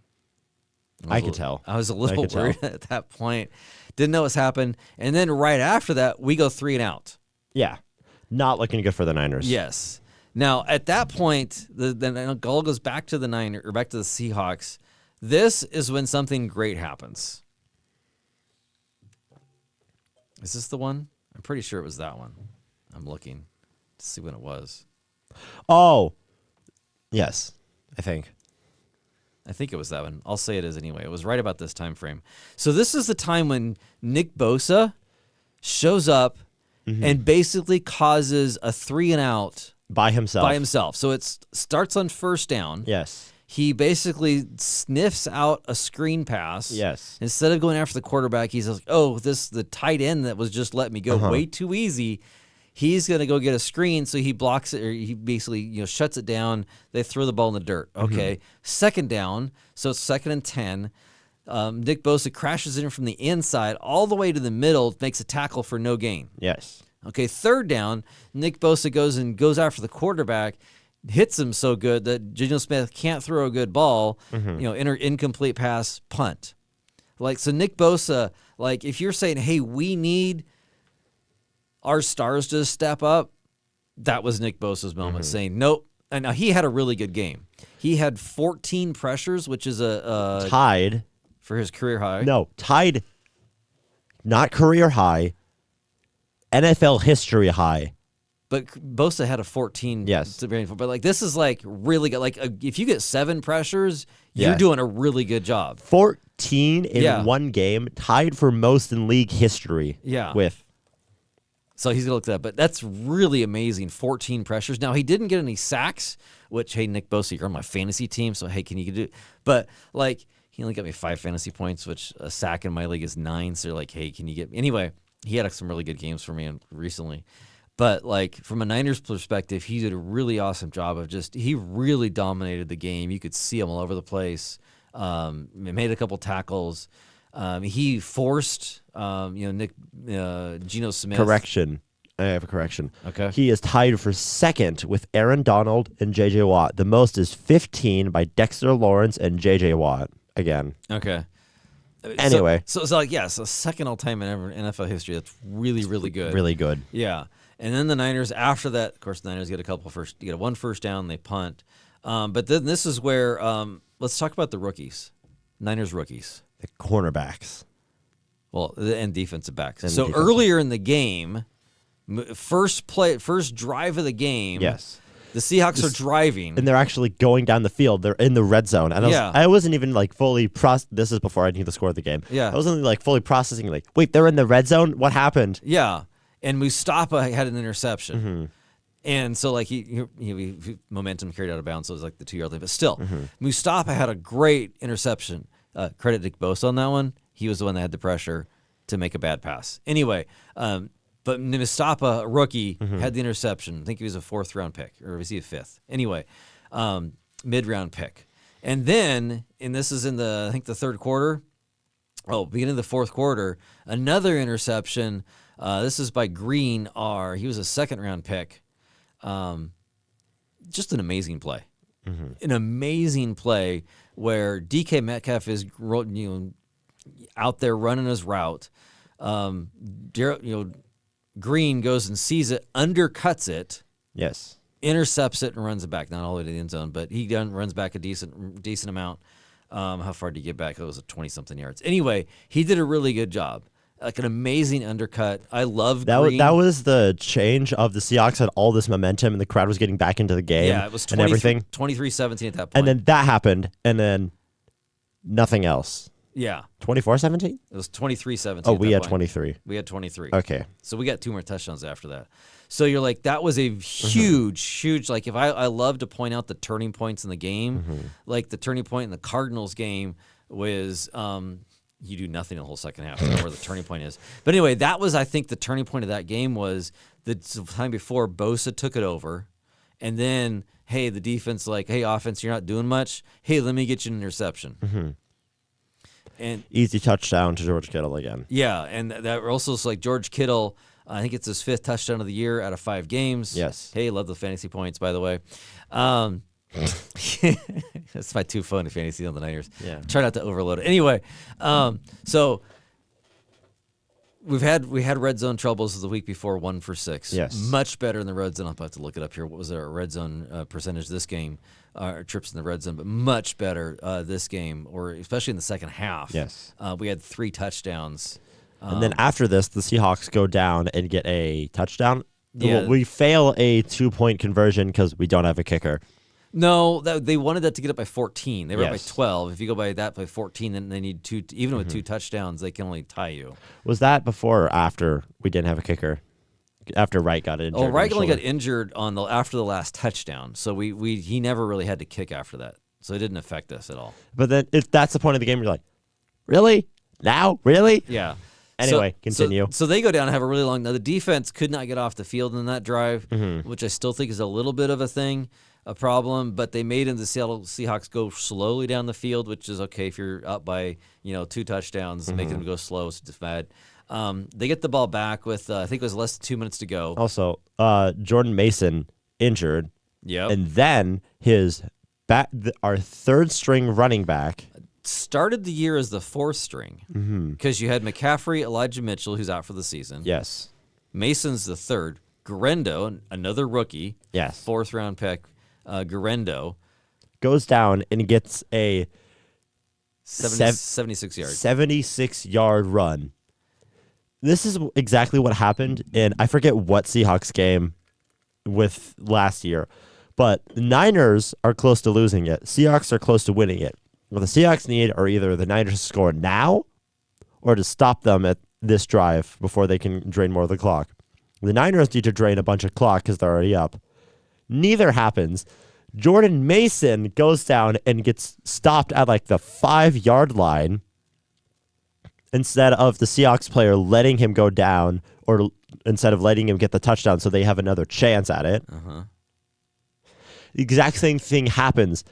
I could tell. I was a little worried at that point. Didn't know what's happened. And then right after that, we go 3 and out. Yeah. Not looking good for the Niners. Yes. Now, at that point, then all goes back to the back to the Seahawks. This is when something great happens. Is this the one? I'm pretty sure it was that one. I'm looking to see when it was. Oh, yes, I think it was that one. I'll say it is anyway. It was right about this time frame. So this is the time when Nick Bosa shows up and basically causes a 3 and out by himself. So it starts on first down. Yes. He basically sniffs out a screen pass. Yes. Instead of going after the quarterback, he's like, oh, the tight end that was just letting me go way too easy. He's going to go get a screen, so he blocks it, or he basically shuts it down. They throw the ball in the dirt. Okay. Second down, so it's 2nd and 10. Nick Bosa crashes in from the inside all the way to the middle, makes a tackle for no gain. Yes. Okay, 3rd down, Nick Bosa goes after the quarterback, hits him so good that Geno Smith can't throw a good ball, incomplete pass, punt. Like, so Nick Bosa, like, if you're saying, hey, we need our stars to step up, that was Nick Bosa's moment, saying, nope. And now he had a really good game. He had 14 pressures, which is a tied for his career high. No, tied, not career high, NFL history high. But Bosa had a 14. Yes. But, like, this is, like, really good. Like, if you get 7 pressures, you're doing a really good job. 14 in one game, tied for most in league history. Yeah. With. So he's going to look at that. But that's really amazing. 14 pressures. Now, he didn't get any sacks, which, hey, Nick Bosa, you're on my fantasy team, so, hey, can you do it? But, like, he only got me 5 fantasy points, which a sack in my league is 9. So, like, hey, can you get me? Anyway, he had some really good games for me recently. But, like, from a Niners perspective, he did a really awesome job of he really dominated the game. You could see him all over the place. Made a couple tackles. He forced, Geno Smith. Correction. I have a correction. Okay. He is tied for second with Aaron Donald and J.J. Watt. The most is 15 by Dexter Lawrence and J.J. Watt again. Okay. Anyway. So it's like, so second all-time in NFL history. That's really, really good. Really good. Yeah. And then the Niners, after that, of course, the Niners get one first down, they punt. But then this is where, let's talk about the rookies. Niners rookies. The cornerbacks. Well, and defensive backs. So earlier in the game, first drive of the game. Yes. The Seahawks are driving. And they're actually going down the field. They're in the red zone. And I wasn't even like fully this is before I knew the score of the game. Yeah. I wasn't like fully processing like, wait, they're in the red zone? What happened? Yeah. And Mustafa had an interception. Mm-hmm. And so, like, he momentum carried out of bounds, so it was like the 2-yard line. But still, Mustafa had a great interception. Credit Nick Bosa on that one. He was the one that had the pressure to make a bad pass. Anyway, but Mustafa, a rookie, had the interception. I think he was a 4th-round pick, or was he a 5th? Anyway, mid-round pick. And then, and this is in the 3rd quarter. Beginning of the 4th quarter, another interception. This is by Green R. He was a 2nd-round pick. Just an amazing play. An amazing play where DK Metcalf is out there running his route. Green goes and sees it, undercuts it. Yes. Intercepts it and runs it back. Not all the way to the end zone, but he runs back a decent amount. How far did he get back? It was 20-something yards. Anyway, he did a really good job. Like an amazing undercut. I love Green. That was the change of the Seahawks had all this momentum and the crowd was getting back into the game. Yeah, it was 23-17 at that point. And then that happened, and then nothing else. Yeah. 24-17? It was 23-17. Oh, we had 23. We had 23. Okay. So we got 2 more touchdowns after that. So you're like, that was a huge, like, if I love to point out the turning points in the game, like the turning point in the Cardinals game was you do nothing in the whole second half. I don't know where the turning point is. But anyway, that was, I think, the turning point of that game was the time before Bosa took it over. And then, hey, the defense, like, hey, offense, you're not doing much. Hey, let me get you an interception. And easy touchdown to George Kittle again. Yeah, and that also is like George Kittle. I think it's his 5th touchdown of the year out of 5 games. Yes. Hey, love the fantasy points, by the way. That's my 2 fun fantasy on the Niners. Yeah. Try not to overload it. Anyway, so we had red zone troubles the week before, 1 for 6. Yes. Much better in the red zone. I'll have to look it up here. What was our red zone percentage this game? Trips in the red zone, but much better this game, or especially in the second half. Yes. We had 3 touchdowns. And then after this, the Seahawks go down and get a touchdown. Yeah. We fail a 2-point conversion because we don't have a kicker. No, they wanted that to get up by 14. They were up by Yes. 12. If you go by 14, then they need 2. Even with 2 touchdowns, they can only tie you. Was that before or after we didn't have a kicker? After Wright got injured. Oh, Wright only got injured after the last touchdown, so he never really had to kick after that, so it didn't affect us at all. But then if that's the point of the game, you're like, really? Now? Really? Yeah. Anyway, continue. So they go down and have a really long. Now the defense could not get off the field in that drive, which I still think is a little bit of a problem. But they made the Seattle Seahawks go slowly down the field, which is okay if you're up by 2 touchdowns, making them go slow. So it's bad. They get the ball back with I think it was less than 2 minutes to go. Also, Jordan Mason injured. Yeah. And then our 3rd string running back started the year as the 4th string because you had McCaffrey, Elijah Mitchell, who's out for the season. Yes. Mason's the 3rd. Guerrero, another rookie. Yes. 4th-round pick. Guerrero goes down and gets a 76 yards. 76-yard run. This is exactly what happened in, I forget what Seahawks game with last year, but the Niners are close to losing it. Seahawks are close to winning it. What the Seahawks need are either the Niners to score now or to stop them at this drive before they can drain more of the clock. The Niners need to drain a bunch of clock because they're already up. Neither happens. Jordan Mason goes down and gets stopped at like the 5-yard line instead of the Seahawks player letting him go down, or instead of letting him get the touchdown so they have another chance at it. The exact same thing happens,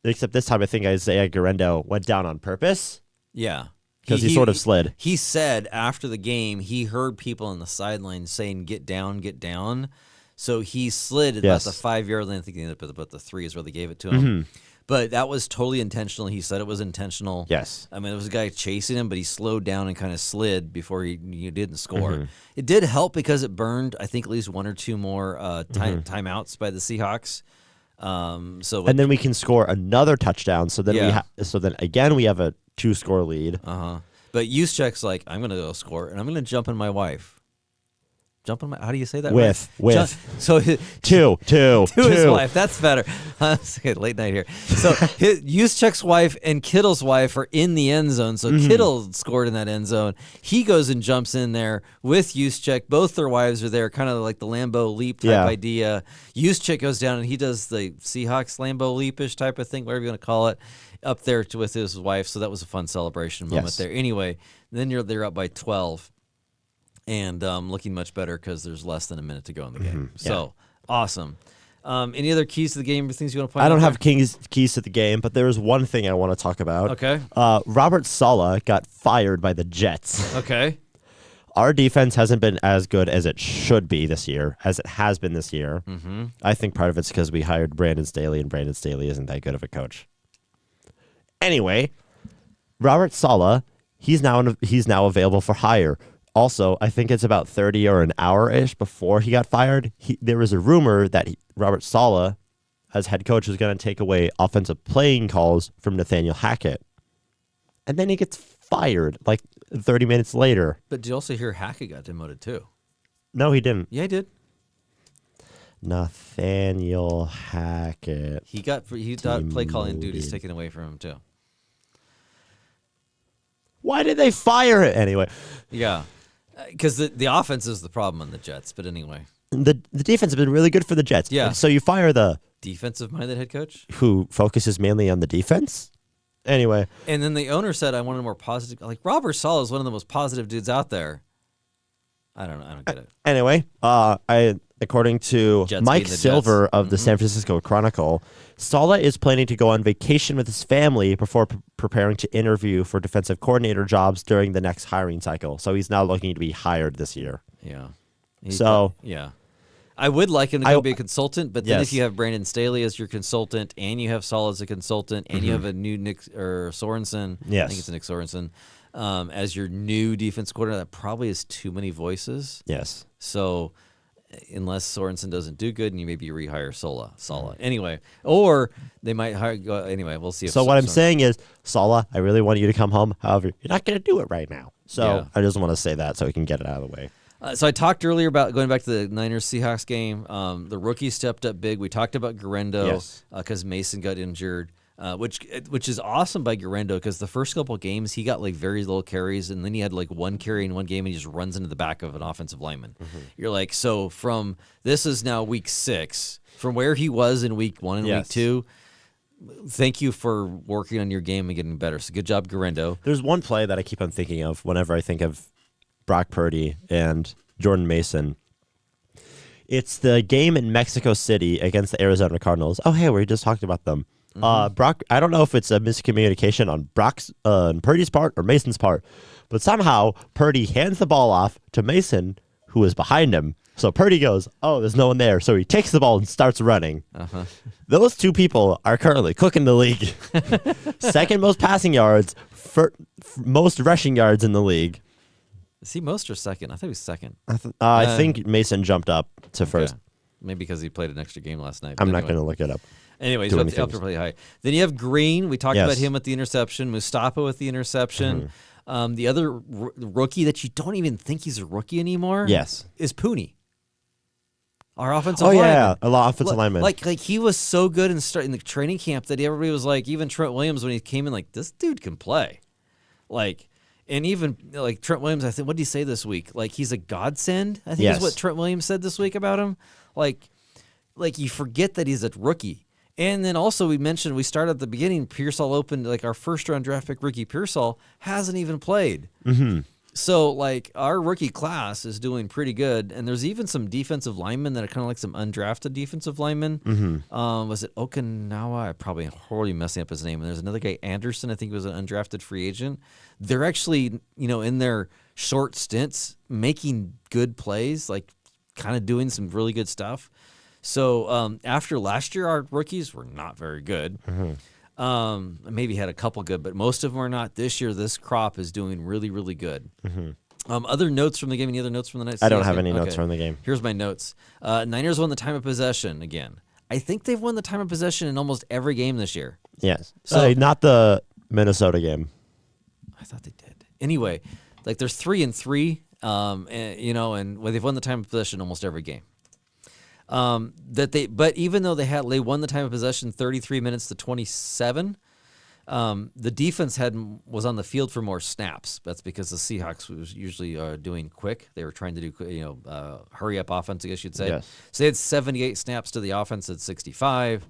except this time I think Isaiah Guerrero went down on purpose. Yeah. Because he sort of slid. He said after the game he heard people on the sidelines saying, get down, get down. So he slid about the 5-yard line. I think he ended up about the 3 is where they gave it to him. But that was totally intentional. He said it was intentional. Yes. I mean, there was a guy chasing him, but he slowed down and kind of slid before he didn't score. It did help because it burned, I think, at least 1 or 2 more timeouts by the Seahawks. And then we can score another touchdown. So then again we have a 2-score lead. But Juszczyk's like, I'm going to go score, and I'm going to jump in my wife. Jump in my. How do you say that? So to his wife. That's better. Late night here. So Juszczyk's wife and Kittle's wife are in the end zone. So Kittle scored in that end zone. He goes and jumps in there with Juszczyk. Both their wives are there, kind of like the Lambeau Leap type idea. Juszczyk goes down and he does the Seahawks Lambeau Leapish type of thing, whatever you want to call it, up there with his wife. So that was a fun celebration moment there. Anyway, then they're up by 12. And looking much better because there's less than a minute to go in the game. So, awesome. Any other keys to the game or things you want to point out? I don't have keys to the game, but there is one thing I want to talk about. Okay. Robert Saleh got fired by the Jets. Okay. Our defense hasn't been as good as it should be this year, as it has been this year. I think part of it's because we hired Brandon Staley, and Brandon Staley isn't that good of a coach. Anyway, Robert Saleh, he's now available for hire. Also, I think it's about 30 or an hour-ish before he got fired. There was a rumor that Robert Saleh, as head coach, was going to take away offensive playing calls from Nathaniel Hackett. And then he gets fired like 30 minutes later. But did you also hear Hackett got demoted too? No, he didn't. Yeah, he did. Nathaniel Hackett. He got play calling duties taken away from him too. Why did they fire it anyway? Yeah. Because the offense is the problem on the Jets, but anyway. The defense has been really good for the Jets. Yeah. So you fire the defensive-minded head coach? Who focuses mainly on the defense? Anyway. And then the owner said, I wanted more positive. Like, Robert Saleh is one of the most positive dudes out there. I don't know. I don't get it. Anyway, according to Jets Mike Silver of the San Francisco Chronicle, Saleh is planning to go on vacation with his family before preparing to interview for defensive coordinator jobs during the next hiring cycle. So he's now looking to be hired this year. Yeah. Yeah. I would like him to go be a consultant, but then if you have Brandon Staley as your consultant, and you have Saleh as a consultant, and you have a new Nick or Sorensen, I think it's Nick Sorensen, as your new defense coordinator, that probably is too many voices. Yes. So unless Sorensen doesn't do good, and you maybe rehire Saleh. Anyway, or they might hire. Anyway, we'll see. So what I'm saying is, Saleh, I really want you to come home. However, you're not going to do it right now. So I just want to say that so we can get it out of the way. So I talked earlier about going back to the Niners-Seahawks game. The rookie stepped up big. We talked about Guerrero because Mason got injured, which is awesome by Guerrero because the first couple of games he got like very little carries, and then he had like 1 carry in one game, and he just runs into the back of an offensive lineman. You're like, so from this is now week 6, from where he was in week 1 and week 2. Thank you for working on your game and getting better. So good job, Guerrero. There's one play that I keep on thinking of whenever I think of Brock Purdy and Jordan Mason. It's the game in Mexico City against the Arizona Cardinals. Oh, hey, we just talked about them. Brock, I don't know if it's a miscommunication on Purdy's part or Mason's part, but somehow Purdy hands the ball off to Mason, who is behind him. So Purdy goes, oh, there's no one there. So he takes the ball and starts running. Those two people are currently cooking the league. Second most passing yards, most rushing yards in the league. Is he most or second? I thought he was second. I think Mason jumped up to first. Maybe because he played an extra game last night. I'm not going to look it up. Anyway, he's up to pretty high. Then you have Green. We talked about him with the interception. Mustafa with the interception. The other rookie that you don't even think he's a rookie anymore is Pooney. Our offensive lineman. Yeah, a lot of offensive lineman. Like he was so good in the training camp that everybody was like, even Trent Williams when he came in, like, this dude can play. And even like Trent Williams, I think, what did he say this week? Like he's a godsend, I think Yes. is what Trent Williams said this week about him. Like you forget that he's a rookie. And then also we started at the beginning, Pearsall opened, like our first round draft pick rookie Pearsall hasn't even played. Mm-hmm. So like our rookie class is doing pretty good. And there's even some defensive linemen that are kind of like some undrafted defensive linemen. Mm-hmm. Was it Okinawa? I'm probably horribly messing up his name. And there's another guy, Anderson, I think he was an undrafted free agent. They're actually, in their short stints making good plays, like kind of doing some really good stuff. So after last year, our rookies were not very good. Mm-hmm. Maybe had a couple good, but most of them are not. This year, this crop is doing really, really good. Mm-hmm. Other notes from the game? Any other notes from the night? I don't have any notes from the game. Here's my notes. Niners won the time of possession again. I think they've won the time of possession in almost every game this year. Yes. So not the Minnesota game. I thought they did. Anyway, like there's 3-3, and they've won the time of possession almost every game. But even though they won the time of possession 33 minutes to 27, the defense was on the field for more snaps. That's because the Seahawks was usually doing quick. They were trying to do hurry up offense, I guess you'd say. Yes. So they had 78 snaps to the offense at 65.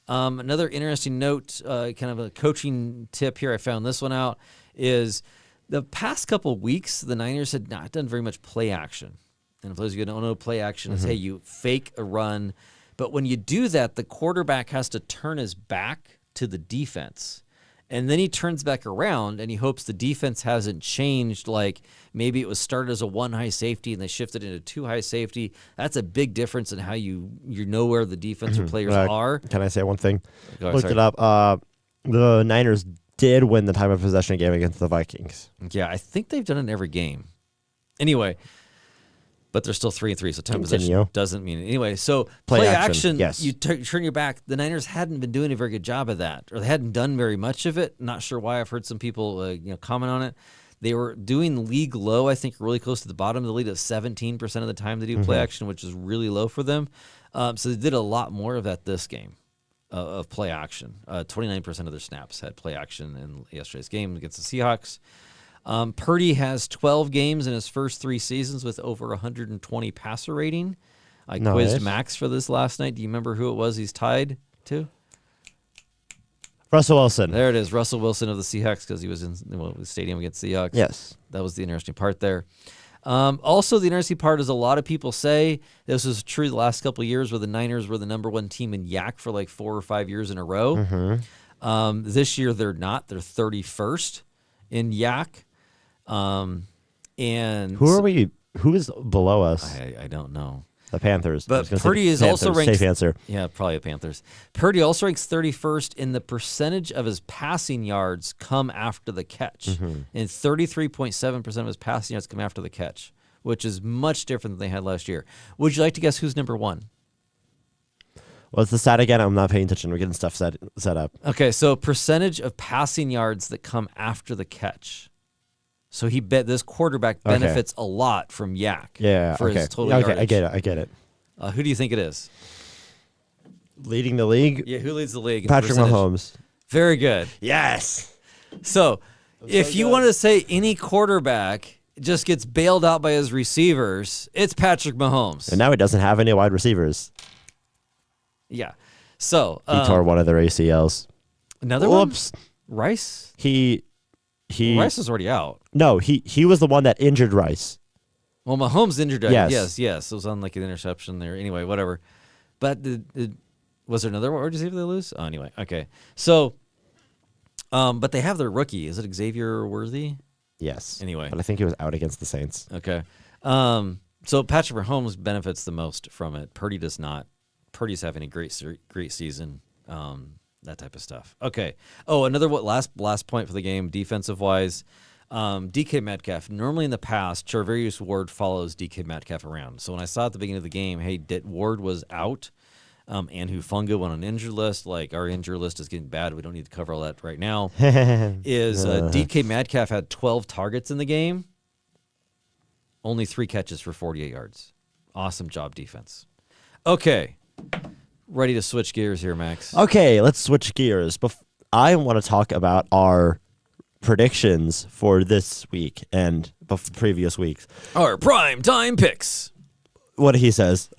Another interesting note, kind of a coaching tip here. I found this one out is the past couple weeks the Niners had not done very much play action. And for those of you who don't know, play action is, hey, you fake a run. But when you do that, the quarterback has to turn his back to the defense. And then he turns back around and he hopes the defense hasn't changed. Like maybe it was started as a 1 high safety and they shifted into 2 high safety. That's a big difference in how you know where the defensive players are. Can I say one thing? Go ahead, Looked it up. The Niners did win the time of possession game against the Vikings. Yeah, I think they've done it in every game. Anyway. But they're still 3-3, so time possession doesn't mean it. Anyway, so play action yes. you turn your back. The Niners hadn't been doing a very good job of that, or they hadn't done very much of it. Not sure why. I've heard some people comment on it. They were doing league low, I think, really close to the bottom of the league at 17% of the time they do play action, which is really low for them. So they did a lot more of that this game of play action. 29% of their snaps had play action in yesterday's game against the Seahawks. Purdy has 12 games in his first 3 seasons with over 120 passer rating. I quizzed Max for this last night. Do you remember who it was he's tied to? Russell Wilson. There it is, Russell Wilson of the Seahawks, because he was in the stadium against the Seahawks. Yes. That was the interesting part there. Also, the interesting part is a lot of people say this was true the last couple of years where the Niners were the number 1 team in YAC for like 4 or 5 years in a row. This year they're not. They're 31st in YAC. And who are we? Who is below us? I don't know. The Panthers. But Purdy is also ranked. Safe answer. Yeah, probably the Panthers. Purdy also ranks 31st in the percentage of his passing yards come after the catch. And 33.7% of his passing yards come after the catch, which is much different than they had last year. Would you like to guess who's number 1? What's the stat again? I'm not paying attention. We're getting stuff set up. Okay, so percentage of passing yards that come after the catch. So this quarterback benefits a lot from YAC for his total yardage. I get it. Who do you think it is? Leading the league? Yeah, who leads the league? Patrick Mahomes. Very good. Yes. So if you want to say any quarterback just gets bailed out by his receivers, it's Patrick Mahomes. And now he doesn't have any wide receivers. Yeah. So he tore one of their ACLs. Another one? Rice? Rice is already out. No, he was the one that injured Rice. Well, Mahomes injured. Yes. It was on like an interception there. Anyway, whatever. But was there another wide receiver they lose? Oh, anyway, okay. So, but they have their rookie. Is it Xavier Worthy? Yes. Anyway, but I think he was out against the Saints. Okay. So Patrick Mahomes benefits the most from it. Purdy does not. Purdy's having a great season. That type of stuff. Okay. Oh, another last point for the game, defensive wise. DK Metcalf. Normally in the past, Charvarius Ward follows DK Metcalf around. So when I saw at the beginning of the game, hey, Ward was out, and Hufanga went on injured list. Like our injured list is getting bad. We don't need to cover all that right now. DK Metcalf had 12 targets in the game, only 3 catches for 48 yards. Awesome job, defense. Okay. Ready to switch gears here, Max. Okay, let's switch gears. I want to talk about our predictions for this week and previous weeks. Our Primetime Picks. What he says.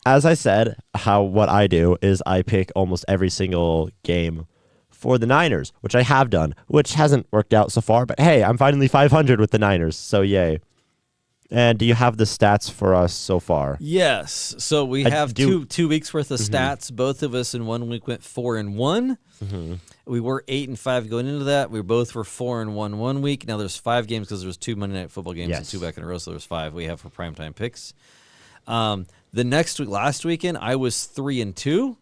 As I said, what I do is I pick almost every single game for the Niners, which I have done, which hasn't worked out so far. But hey, I'm finally 500 with the Niners, so yay. And do you have the stats for us so far? Yes. So we have two weeks worth of stats. Both of us in 1 week went 4-1. We were 8-5 going into that. We both were 4-1 1 week. Now there's 5 games because there was 2 Monday Night Football games and 2 back in a row. So there's 5 we have for Primetime Picks. The next week, last weekend, I was 3-2.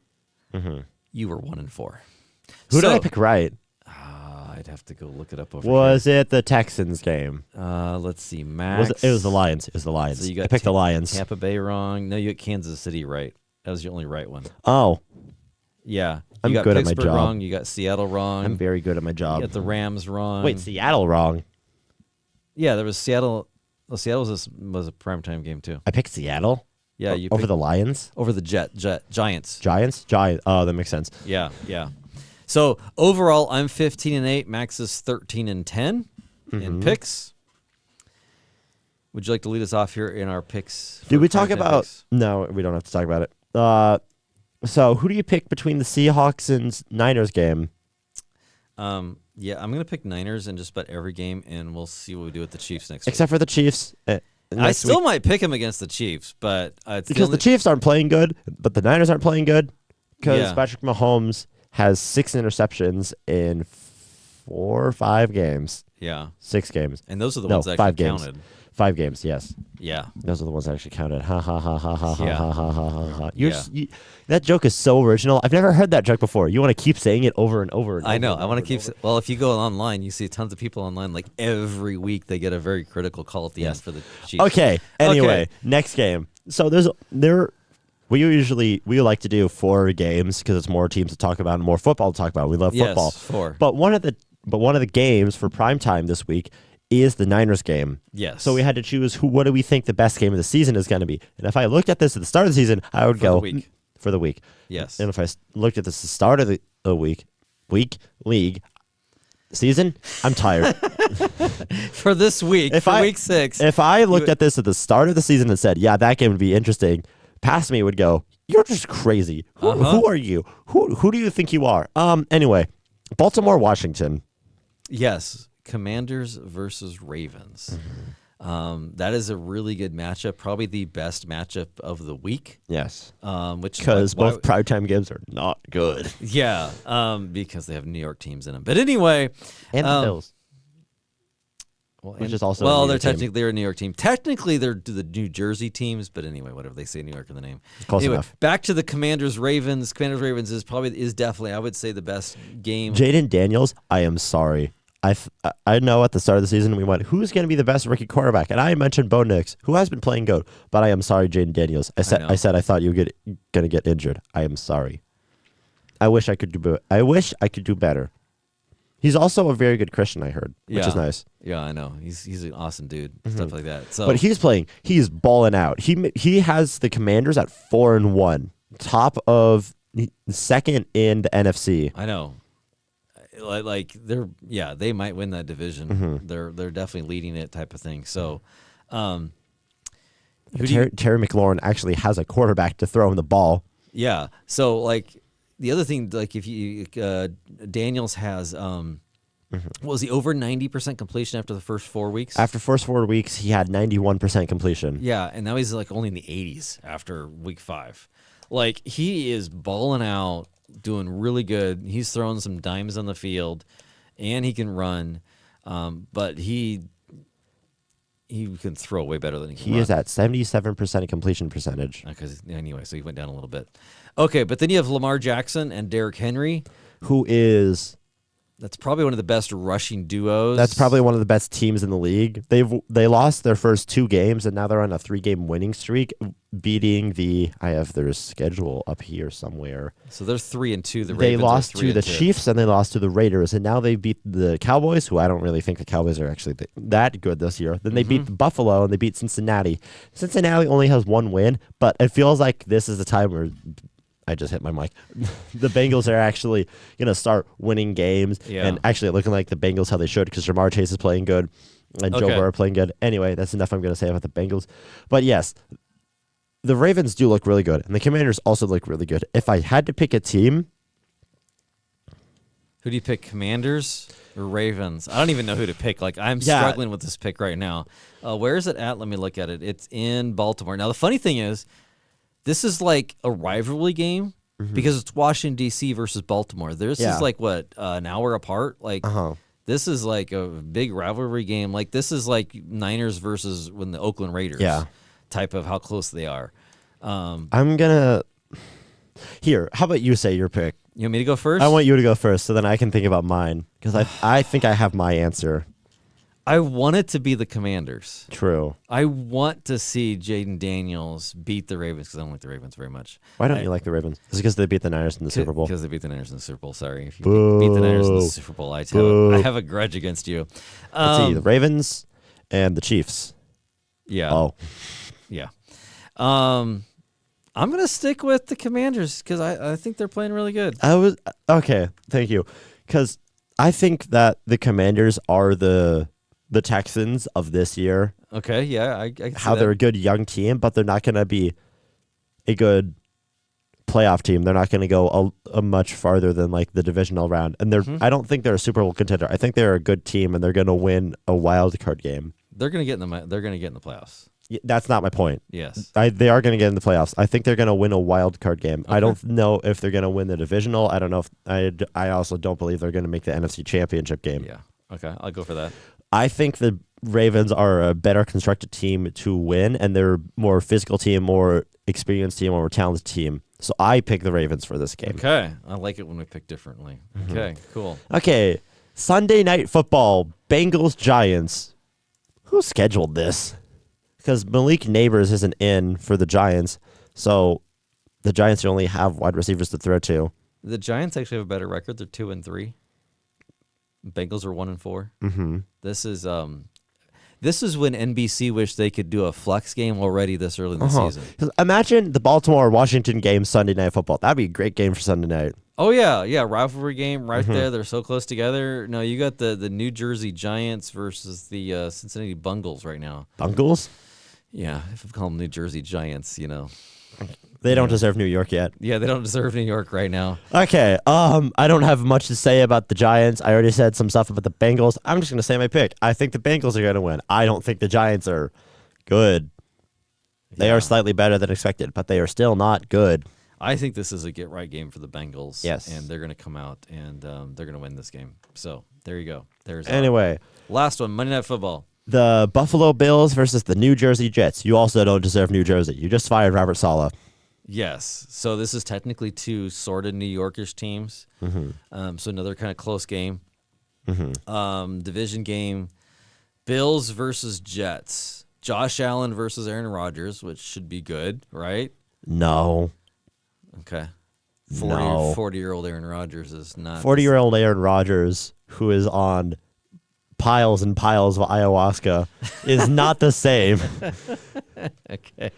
You were 1-4. Who did I pick right? I'd have to go look it up over Was it the Texans game? Let's see. Max. It was the Lions. It was the Lions. So you got I picked the Lions. Tampa Bay wrong. No, you got Kansas City right. That was your only right one. Oh. Yeah. I'm you got good Pittsburgh at my job. wrong. You got Seattle wrong. I'm very good at my job. You got the Rams wrong. Wait, Seattle wrong? Yeah, there was Seattle. Well, Seattle was a primetime game too. I picked Seattle? Yeah, you over the Lions? Over the Giants. Giants? Oh, that makes sense. Yeah. So overall, I'm 15-8. Max is 13-10 in picks. Would you like to lead us off here in our picks? Did we talk about? Picks? No, we don't have to talk about it. So who do you pick between the Seahawks and Niners game? Yeah, I'm gonna pick Niners in just about every game, and we'll see what we do with the Chiefs next Except for the Chiefs. I still might pick them against the Chiefs, but because the Chiefs aren't playing good, but the Niners aren't playing good because Patrick Mahomes has 6 interceptions in 4 or 5 games. Yeah, 6 games, and those are the ones that actually counted. 5 games, yes. Yeah, those are the ones that actually counted. Ha ha ha ha ha Yeah. ha ha ha ha ha. That joke is so original. I've never heard that joke before. You want to keep saying it over and over and over. I know. And I want to over keep. Well, if you go online, you see tons of people online. Like every week, they get a very critical call at the end for the Chiefs. Okay. Anyway, next game. So we like to do 4 games because it's more teams to talk about and more football to talk about. We love football. Yes, 4. But one of the games for primetime this week is the Niners game. Yes. So we had to choose what do we think the best game of the season is going to be. And if I looked at this at the start of the season, I would go for the week. Yes. And if I looked at this at the start of the week, league, season, I'm tired. For this week, week 6. If I looked at this at the start of the season and said, yeah, that game would be interesting, past me would go, you're just crazy. Who are you? Who do you think you are? Anyway, Baltimore, Washington. Yes. Commanders versus Ravens. That is a really good matchup. Probably the best matchup of the week. Yes. Because both primetime games are not good. Yeah. Because they have New York teams in them. But anyway. And the Bills. Which is also they're a New York team. Technically, they're the New Jersey teams, but anyway, whatever, they say New York in the name. Close enough. Back to the Commanders-Ravens. Commanders-Ravens is definitely, I would say, the best game. Jaden Daniels, I am sorry. I know at the start of the season we went, who's going to be the best rookie quarterback? And I mentioned Bo Nix, who has been playing good, but I am sorry, Jaden Daniels. I said I thought you were going to get injured. I am sorry. I wish I could do better. He's also a very good Christian, I heard, which is nice. Yeah, I know. He's an awesome dude, stuff like that. So, but he's balling out. He has the Commanders at 4-1, top of second in the NFC. I know. Like they might win that division. They're definitely leading it, type of thing. So, Terry McLaurin actually has a quarterback to throw him the ball. Yeah. So like the other thing, like if you Daniels has was he over 90% completion after the first 4 weeks? After first 4 weeks, he had 91% completion. Yeah, and now he's like only in the 80s after week 5. Like he is balling out. Doing really good. He's throwing some dimes on the field, and he can run. But he can throw way better than he can run. He is at 77% completion percentage. Anyway, so he went down a little bit. Okay, but then you have Lamar Jackson and Derrick Henry, who is that's probably one of the best rushing duos. That's probably one of the best teams in the league. They lost their first 2 games, and now they're on a 3-game winning streak, beating I have their schedule up here somewhere. So they're 3-2. They lost to the Chiefs, and they lost to the Raiders, and now they beat the Cowboys, who I don't really think the Cowboys are actually that good this year. Then they beat Buffalo, and they beat Cincinnati. Cincinnati only has 1 win, but it feels like this is the time where I just hit my mic. The Bengals are actually going to start winning games and actually looking like the Bengals how they should because Jamar Chase is playing good and Joe Burrow playing good. Anyway, that's enough I'm going to say about the Bengals. But yes, the Ravens do look really good, and the Commanders also look really good. If I had to pick a team... Who do you pick, Commanders or Ravens? I don't even know who to pick. Like, I'm struggling with this pick right now. Where is it at? Let me look at it. It's in Baltimore. Now, the funny thing is, this is like a rivalry game because it's Washington, D.C. versus Baltimore. This is like, what, an hour apart? Like, this is like a big rivalry game. Like, this is like Niners versus when the Oakland Raiders type of how close they are. I'm going to... Here, how about you say your pick? You want me to go first? I want you to go first so then I can think about mine because I think I have my answer. I want it to be the Commanders. True. I want to see Jaden Daniels beat the Ravens because I don't like the Ravens very much. Why don't you like the Ravens? Is it because they beat the Niners in the Super Bowl? Because they beat the Niners in the Super Bowl. Sorry. If you beat the Niners in the Super Bowl, I have a grudge against you. Let's see. The Ravens and the Chiefs. Yeah. Oh. Yeah. I'm going to stick with the Commanders because I think they're playing really good. Okay, thank you. Because I think that the Commanders are the Texans of this year. Okay, yeah. I can see how they're a good young team, but they're not going to be a good playoff team. They're not going to go a much farther than like the divisional round. And I don't think they're a Super Bowl contender. I think they're a good team, and they're going to win a wild card game. They're going to get in the playoffs. That's not my point. Yes. They are going to get in the playoffs. I think they're going to win a wild card game. Okay. I don't know if they're going to win the divisional. I don't know if I also don't believe they're going to make the NFC Championship game. Yeah. Okay. I'll go for that. I think the Ravens are a better constructed team to win, and they're more physical team, more experienced team, more talented team. So I pick the Ravens for this game. Okay. I like it when we pick differently. Okay. Cool. Okay. Sunday Night Football, Bengals Giants. Who scheduled this? Because Malik Neighbors isn't in for the Giants, so the Giants only have wide receivers to throw to. The Giants actually have a better record. They're 2-3. Bengals are 1-4. Mm-hmm. This is when NBC wished they could do a flex game already this early in the season. Imagine the Baltimore-Washington game Sunday Night Football. That'd be a great game for Sunday night. Oh, yeah, rivalry game right there. They're so close together. No, you got the New Jersey Giants versus the Cincinnati Bungles right now. Bungles? Yeah, if I call them New Jersey Giants, They don't deserve New York yet. Yeah, they don't deserve New York right now. Okay, I don't have much to say about the Giants. I already said some stuff about the Bengals. I'm just going to say my pick. I think the Bengals are going to win. I don't think the Giants are good. They are slightly better than expected, but they are still not good. I think this is a get-right game for the Bengals. Yes. And they're going to come out, and they're going to win this game. So, there you go. Anyway. Last one, Monday Night Football. The Buffalo Bills versus the New Jersey Jets. You also don't deserve New Jersey. You just fired Robert Saleh. Yes. So this is technically two sort of New Yorkish teams. Mm-hmm. So another kind of close game. Mm-hmm. Division game. Bills versus Jets. Josh Allen versus Aaron Rodgers, which should be good, right? No. Okay. 40-year-old Aaron Rodgers is not. 40-year-old Aaron Rodgers, who is on piles and piles of ayahuasca, is not the same. Okay.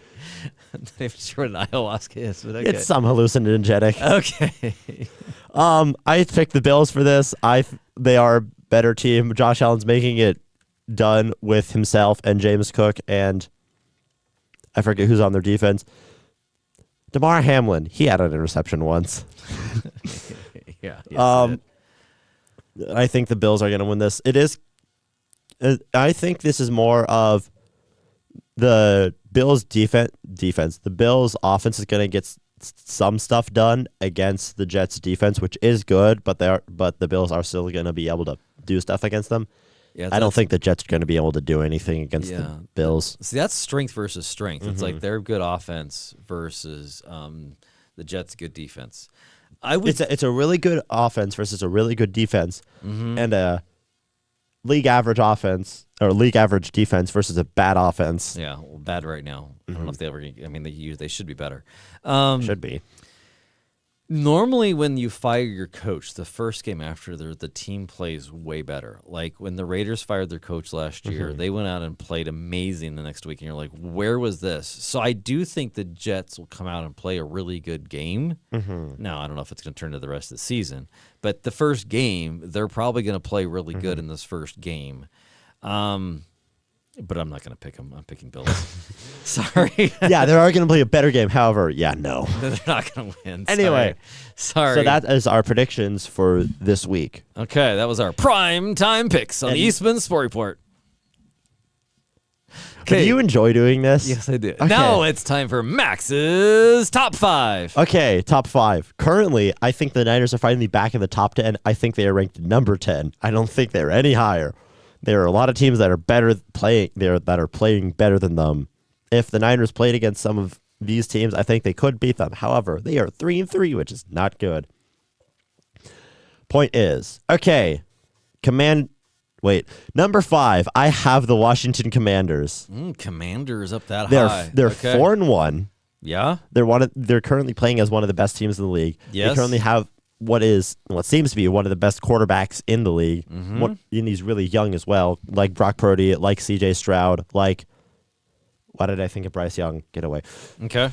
I'm not even sure what an ayahuasca is, but okay. It's some hallucinogenic. Okay. I picked the Bills for this. They are a better team. Josh Allen's making it done with himself and James Cook, and I forget who's on their defense. Damar Hamlin, he had an interception once. Yeah. Yes, I think the Bills are going to win this. I think this is more of the Bills' defense. The Bills' offense is going to get some stuff done against the Jets' defense, which is good, but the Bills are still going to be able to do stuff against them. Yeah, I don't think the Jets are going to be able to do anything against the Bills. See, that's strength versus strength. It's like they're good offense versus the Jets' good defense. It's a really good offense versus a really good defense, and a league average offense or league average defense versus a bad offense. Yeah, well, bad right now. I don't know if they ever. I mean, they should be better. Should be. Normally, when you fire your coach, the first game after the team plays way better. Like when the Raiders fired their coach last year, they went out and played amazing the next week, and you're like, where was this? So I do think the Jets will come out and play a really good game. Now, I don't know if it's going to turn to the rest of the season, but the first game, they're probably going to play really good in this first game. But I'm not going to pick them. I'm picking Bills. Sorry. Yeah, they are going to play a better game. However, no. They're not going to win. Anyway. Sorry. So that is our predictions for this week. Okay, that was our Primetime Picks on the Eastman Sport Report. Okay. Do you enjoy doing this? Yes, I do. Okay. Now it's time for Max's Top 5. Okay, top 5. Currently, I think the Niners are finally back in the top 10. I think they are ranked number 10. I don't think they're any higher. There are a lot of teams that are that are playing better than them. If the Niners played against some of these teams, I think they could beat them. However, they are 3-3, which is not good. Point is, okay, number 5. I have the Washington Commanders. Commanders up that high. They're 4-1. Yeah, they're currently playing as one of the best teams in the league. Yes. They currently have what seems to be one of the best quarterbacks in the league. And he's really young as well, like Brock Purdy, like CJ Stroud, like why did I think of Bryce Young? Get away. Okay.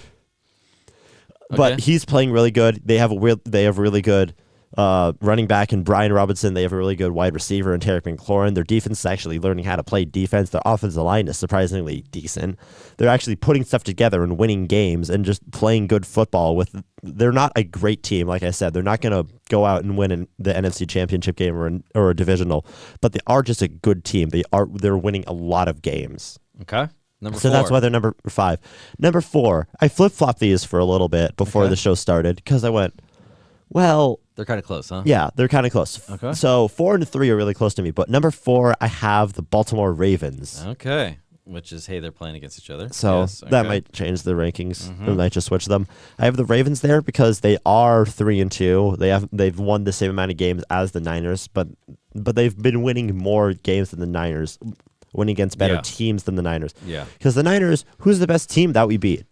But he's playing really good. They have really good running back in Brian Robinson. They have a really good wide receiver in Tarek McLaurin. Their defense is actually learning how to play defense. Their offensive line is surprisingly decent. They're actually putting stuff together and winning games and just playing good football. They're not a great team, like I said. They're not going to go out and win in the NFC Championship game or a divisional, but they are just a good team. They're winning a lot of games. Okay. Number 4. So that's why they're number 5. Number 4, I flip-flopped these for a little bit before the show started because I went, well, they're kind of close, huh? yeah, they're kind of close. Okay. So 4 and 3 are really close to me, but number 4, I have the Baltimore Ravens. Okay. Which is, hey, they're playing against each other. So that might change the rankings. I might just switch them. I have the Ravens there because they are 3-2. They've won the same amount of games as the Niners, but they've been winning more games than the Niners, winning against better teams than the Niners. Yeah. Because the Niners, who's the best team that we beat?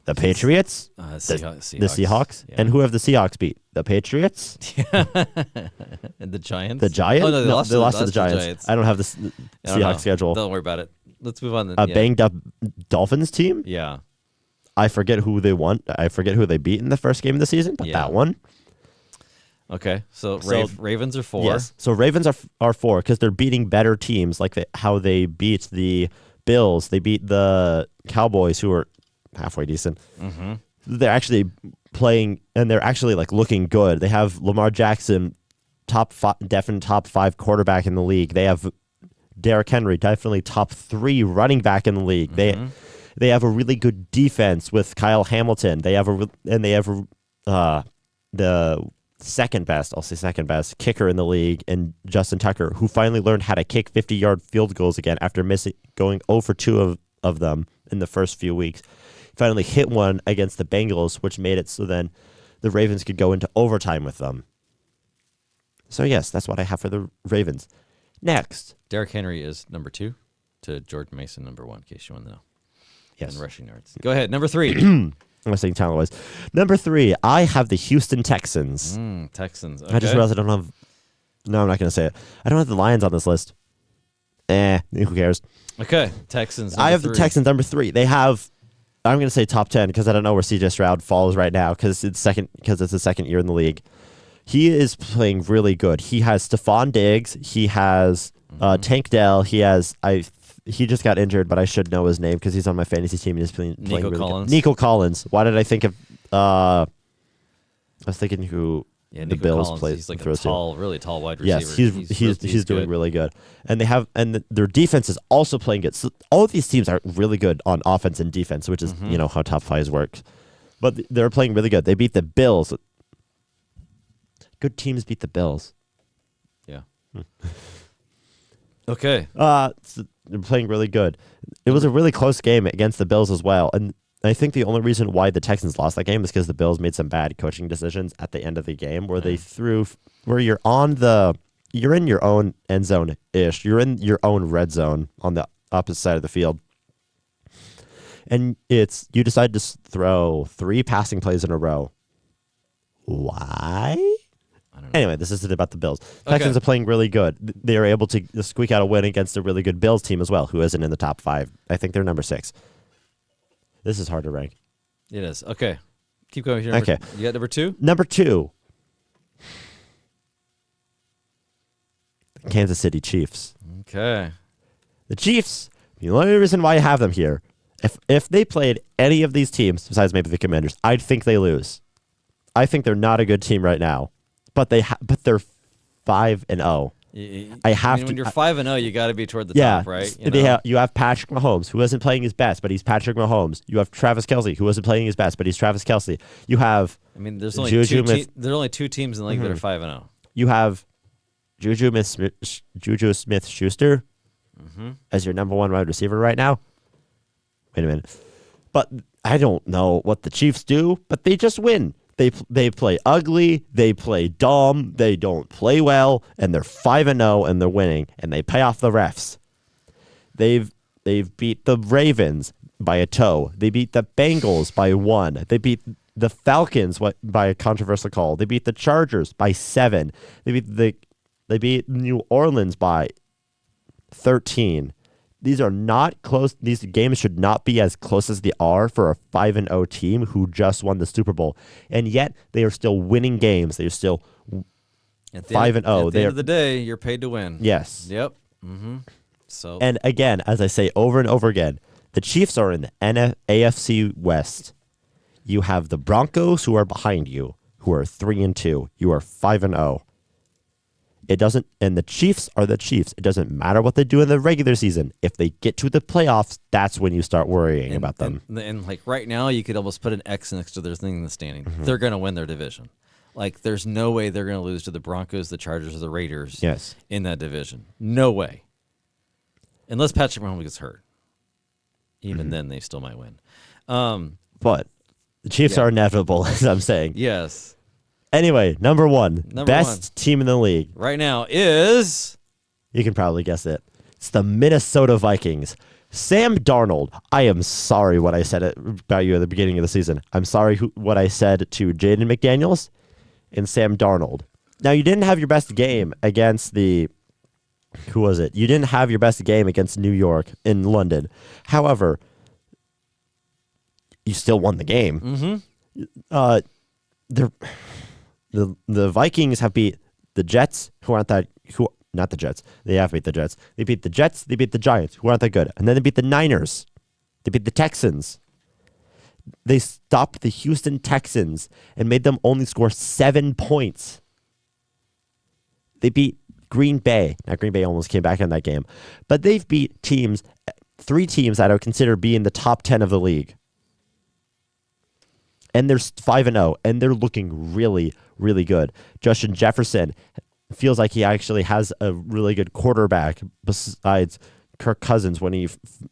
The Patriots, Seahawks. the Seahawks, Yeah. and who have the Seahawks beat? The Patriots, And the Giants. the Giants. Oh no, they lost to the Giants. I don't have the Seahawks schedule. Don't worry about it. Let's move on. A banged up Dolphins team. Yeah. I forget who they won. I forget who they beat in the first game of the season, but that one. Okay, so Ravens are 4. Yes. So Ravens are 4 because they're beating better teams, like how they beat the Bills. They beat the Cowboys, who are halfway decent. They're actually playing, and they're actually like looking good. They have Lamar Jackson, definite top 5 quarterback in the league. They have Derrick Henry, definitely top 3 running back in the league. They have a really good defense with Kyle Hamilton. They have the second best kicker in the league, and Justin Tucker, who finally learned how to kick 50-yard field goals again after going 0 for 2 of them in the first few weeks. Finally hit one against the Bengals, which made it so then the Ravens could go into overtime with them. So yes, that's what I have for the Ravens. Next. Derrick Henry is number 2 to Jordan Mason number 1, in case you want to know. Yes. And rushing yards. Go ahead. Number 3. I'm saying talent-wise. Number 3, I have the Houston Texans. Texans. Okay. I just realized I don't have... No, I'm not going to say it. I don't have the Lions on this list. Who cares? Okay, Texans. I have 3. the Texans number 3. They have... I'm going to say top 10 because I don't know where CJ Stroud falls right now because it's the second year in the league. He is playing really good. He has Stephon Diggs. He has Tank Dell. He just got injured, but I should know his name because he's on my fantasy team and he's playing really Collins. good. Nico Collins. Why did I think of... I was thinking who the Nico Bills Collins, plays. he's like a really tall wide receiver. Yes, he's doing really good. And their defense is also playing good. So all of these teams are really good on offense and defense, which is how top 5s work. But they're playing really good. They beat the Bills. Good teams beat the Bills. Yeah. Okay. So they're playing really good. It was a really close game against the Bills as well. And I think the only reason why the Texans lost that game is because the Bills made some bad coaching decisions at the end of the game where they threw, where you're in your own end zone-ish. You're in your own red zone on the opposite side of the field. And you decide to throw 3 passing plays in a row. Why? I don't know. Anyway, this isn't about the Bills. Texans are playing really good. They are able to squeak out a win against a really good Bills team as well, who isn't in the top 5. I think they're number 6. This is hard to rank. It is. Okay. Keep going. You got number 2? Number 2. Kansas City Chiefs. Okay. The Chiefs, the only reason why I have them here, if they played any of these teams, besides maybe the Commanders, I'd think they lose. I think they're not a good team right now, but they're 5-0. When you're 5-0, you got to be toward the top, right? You have Patrick Mahomes, who isn't playing his best, but he's Patrick Mahomes. You have Travis Kelce, who isn't playing his best, but he's Travis Kelce. You have there's only two teams in the league that are 5-0. You have Juju Smith-Schuster as your number 1 wide receiver right now. Wait a minute. But I don't know what the Chiefs do, but they just win. They play ugly, they play dumb, they don't play well, and they're 5-0 and they're winning, and they pay off the refs. They've beat the Ravens by a toe. They beat the Bengals by 1. They beat the Falcons by a controversial call. They beat the Chargers by 7. They beat New Orleans by 13. These are not close. These games should not be as close as they are for a 5-0 team who just won the Super Bowl. And yet they are still winning games. They are still 5-0. At the end of the day, you're paid to win. Yes. Yep. So. And again, as I say over and over again, the Chiefs are in the AFC West. You have the Broncos, who are behind you, who are 3-2. You are 5-0. And the Chiefs are the Chiefs. It doesn't matter what they do in the regular season. If they get to the playoffs, that's when you start worrying about them. And like right now, you could almost put an X next to their thing in the standing. They're going to win their division. Like there's no way they're going to lose to the Broncos, the Chargers, or the Raiders in that division. No way. Unless Patrick Mahomes gets hurt. Even then, they still might win. But the Chiefs are inevitable, as I'm saying. Yes. Anyway, number 1, best team in the league right now is... You can probably guess it. It's the Minnesota Vikings. Sam Darnold. I am sorry what I said about you at the beginning of the season. I'm sorry what I said to Jaden McDaniels and Sam Darnold. Now, you didn't have your best game against the... Who was it? You didn't have your best game against New York in London. However, you still won the game. The Vikings have beat the Jets, not the Jets. They have beat the Jets. They beat the Jets. They beat the Giants, who aren't that good. And then they beat the Niners. They beat the Texans. They stopped the Houston Texans and made them only score 7 points. They beat Green Bay. Now, Green Bay almost came back in that game. But they've beat 3 teams that I would consider being the top 10 of the league. And they're 5-0, and they're looking really, really good. Justin Jefferson feels like he actually has a really good quarterback besides Kirk Cousins when he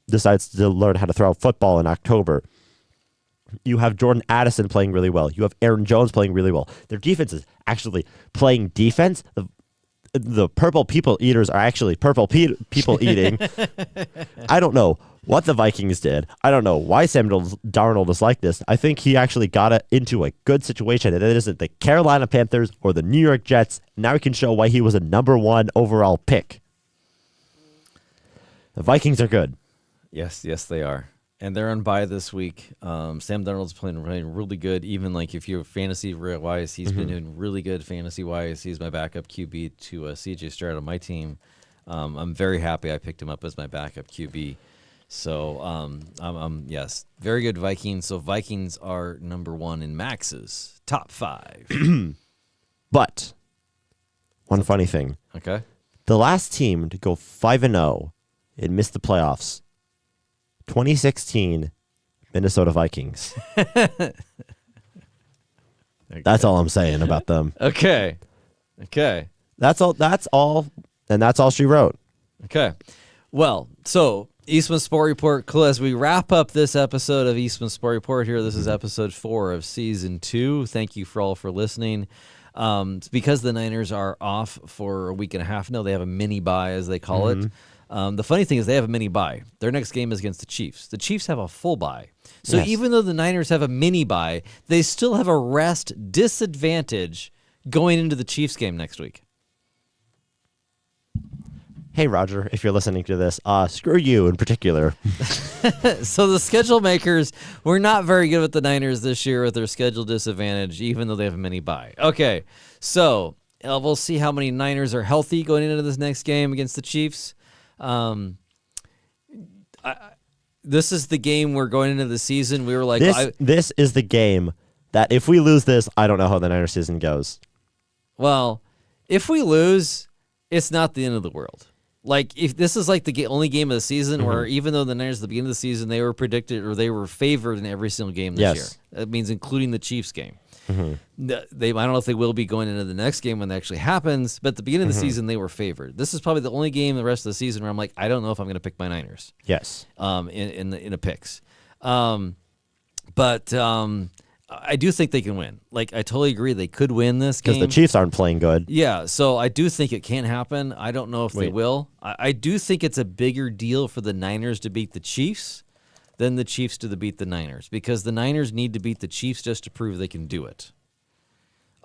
decides to learn how to throw football in October. You have Jordan Addison playing really well. You have Aaron Jones playing really well. Their defense is actually playing defense. The purple people eaters are actually purple people eating. I don't know what the Vikings did. I don't know why Sam Darnold is like this. I think he actually got it into a good situation, and it isn't the Carolina Panthers or the New York Jets. Now he can show why he was a number 1 overall pick. The Vikings are good. Yes, they are. And they're on bye this week. Sam Darnold's playing really good. Even like if you're fantasy-wise, he's been doing really good fantasy-wise. He's my backup QB to CJ Stroud on my team. I'm very happy I picked him up as my backup QB. So, yes, very good Vikings. So Vikings are number 1 in Max's top 5. But one funny thing. Okay. The last team to go 5-0 and miss the playoffs, 2016 Minnesota Vikings. That's all I'm saying about them. Okay. That's all, and that's all she wrote. Okay. Well, so Eastman Sport Report, as we wrap up this episode of Eastman Sport Report here, this is episode 4 of season 2. Thank you all for listening. It's because the Niners are off for a week and a half now. They have a mini bye, as they call it. The funny thing is they have a mini bye. Their next game is against the Chiefs. The Chiefs have a full bye. So Yes. even though the Niners have a mini bye, they still have a rest disadvantage going into the Chiefs game next week. Hey, Roger, if you're listening to this, screw you in particular. So the schedule makers were not very good with the Niners this year with their schedule disadvantage, even though they have a mini bye. Okay, so we'll see how many Niners are healthy going into this next game against the Chiefs. This is the game we're going into the season. We were like, this is the game that if we lose this, I don't know how the Niners season goes. well, if we lose, it's not the end of the world. Like, if this is like the only game of the season where even though the Niners at the beginning of the season, they were predicted or they were favored in every single game this year. That means including the Chiefs game. I don't know if they will be going into the next game when that actually happens, but at the beginning of the season, they were favored. This is probably the only game the rest of the season where I'm like, I don't know if I'm going to pick my Niners. Yes. In a picks. But I do think they can win. Like, I totally agree they could win this game. Because the Chiefs aren't playing good. Yeah, so I do think it can happen. I don't know if they will. I do think it's a bigger deal for the Niners to beat the Chiefs than the Chiefs to beat the Niners, because the Niners need to beat the Chiefs just to prove they can do it.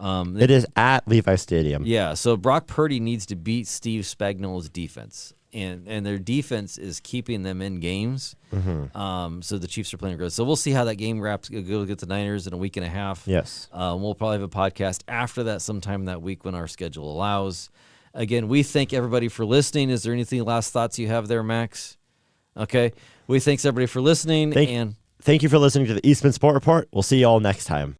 It is at Levi Stadium. Yeah, so Brock Purdy needs to beat Steve Spagnuolo's defense. And their defense is keeping them in games. So the Chiefs are playing good. So we'll see how that game wraps. Go get the Niners in a week and a half. Yes. We'll probably have a podcast after that sometime that week when our schedule allows. Again, we thank everybody for listening. Is there anything last thoughts you have there, Max? Okay. We thanks everybody for listening. Thank you for listening to the Eastman Sport Report. We'll see you all next time.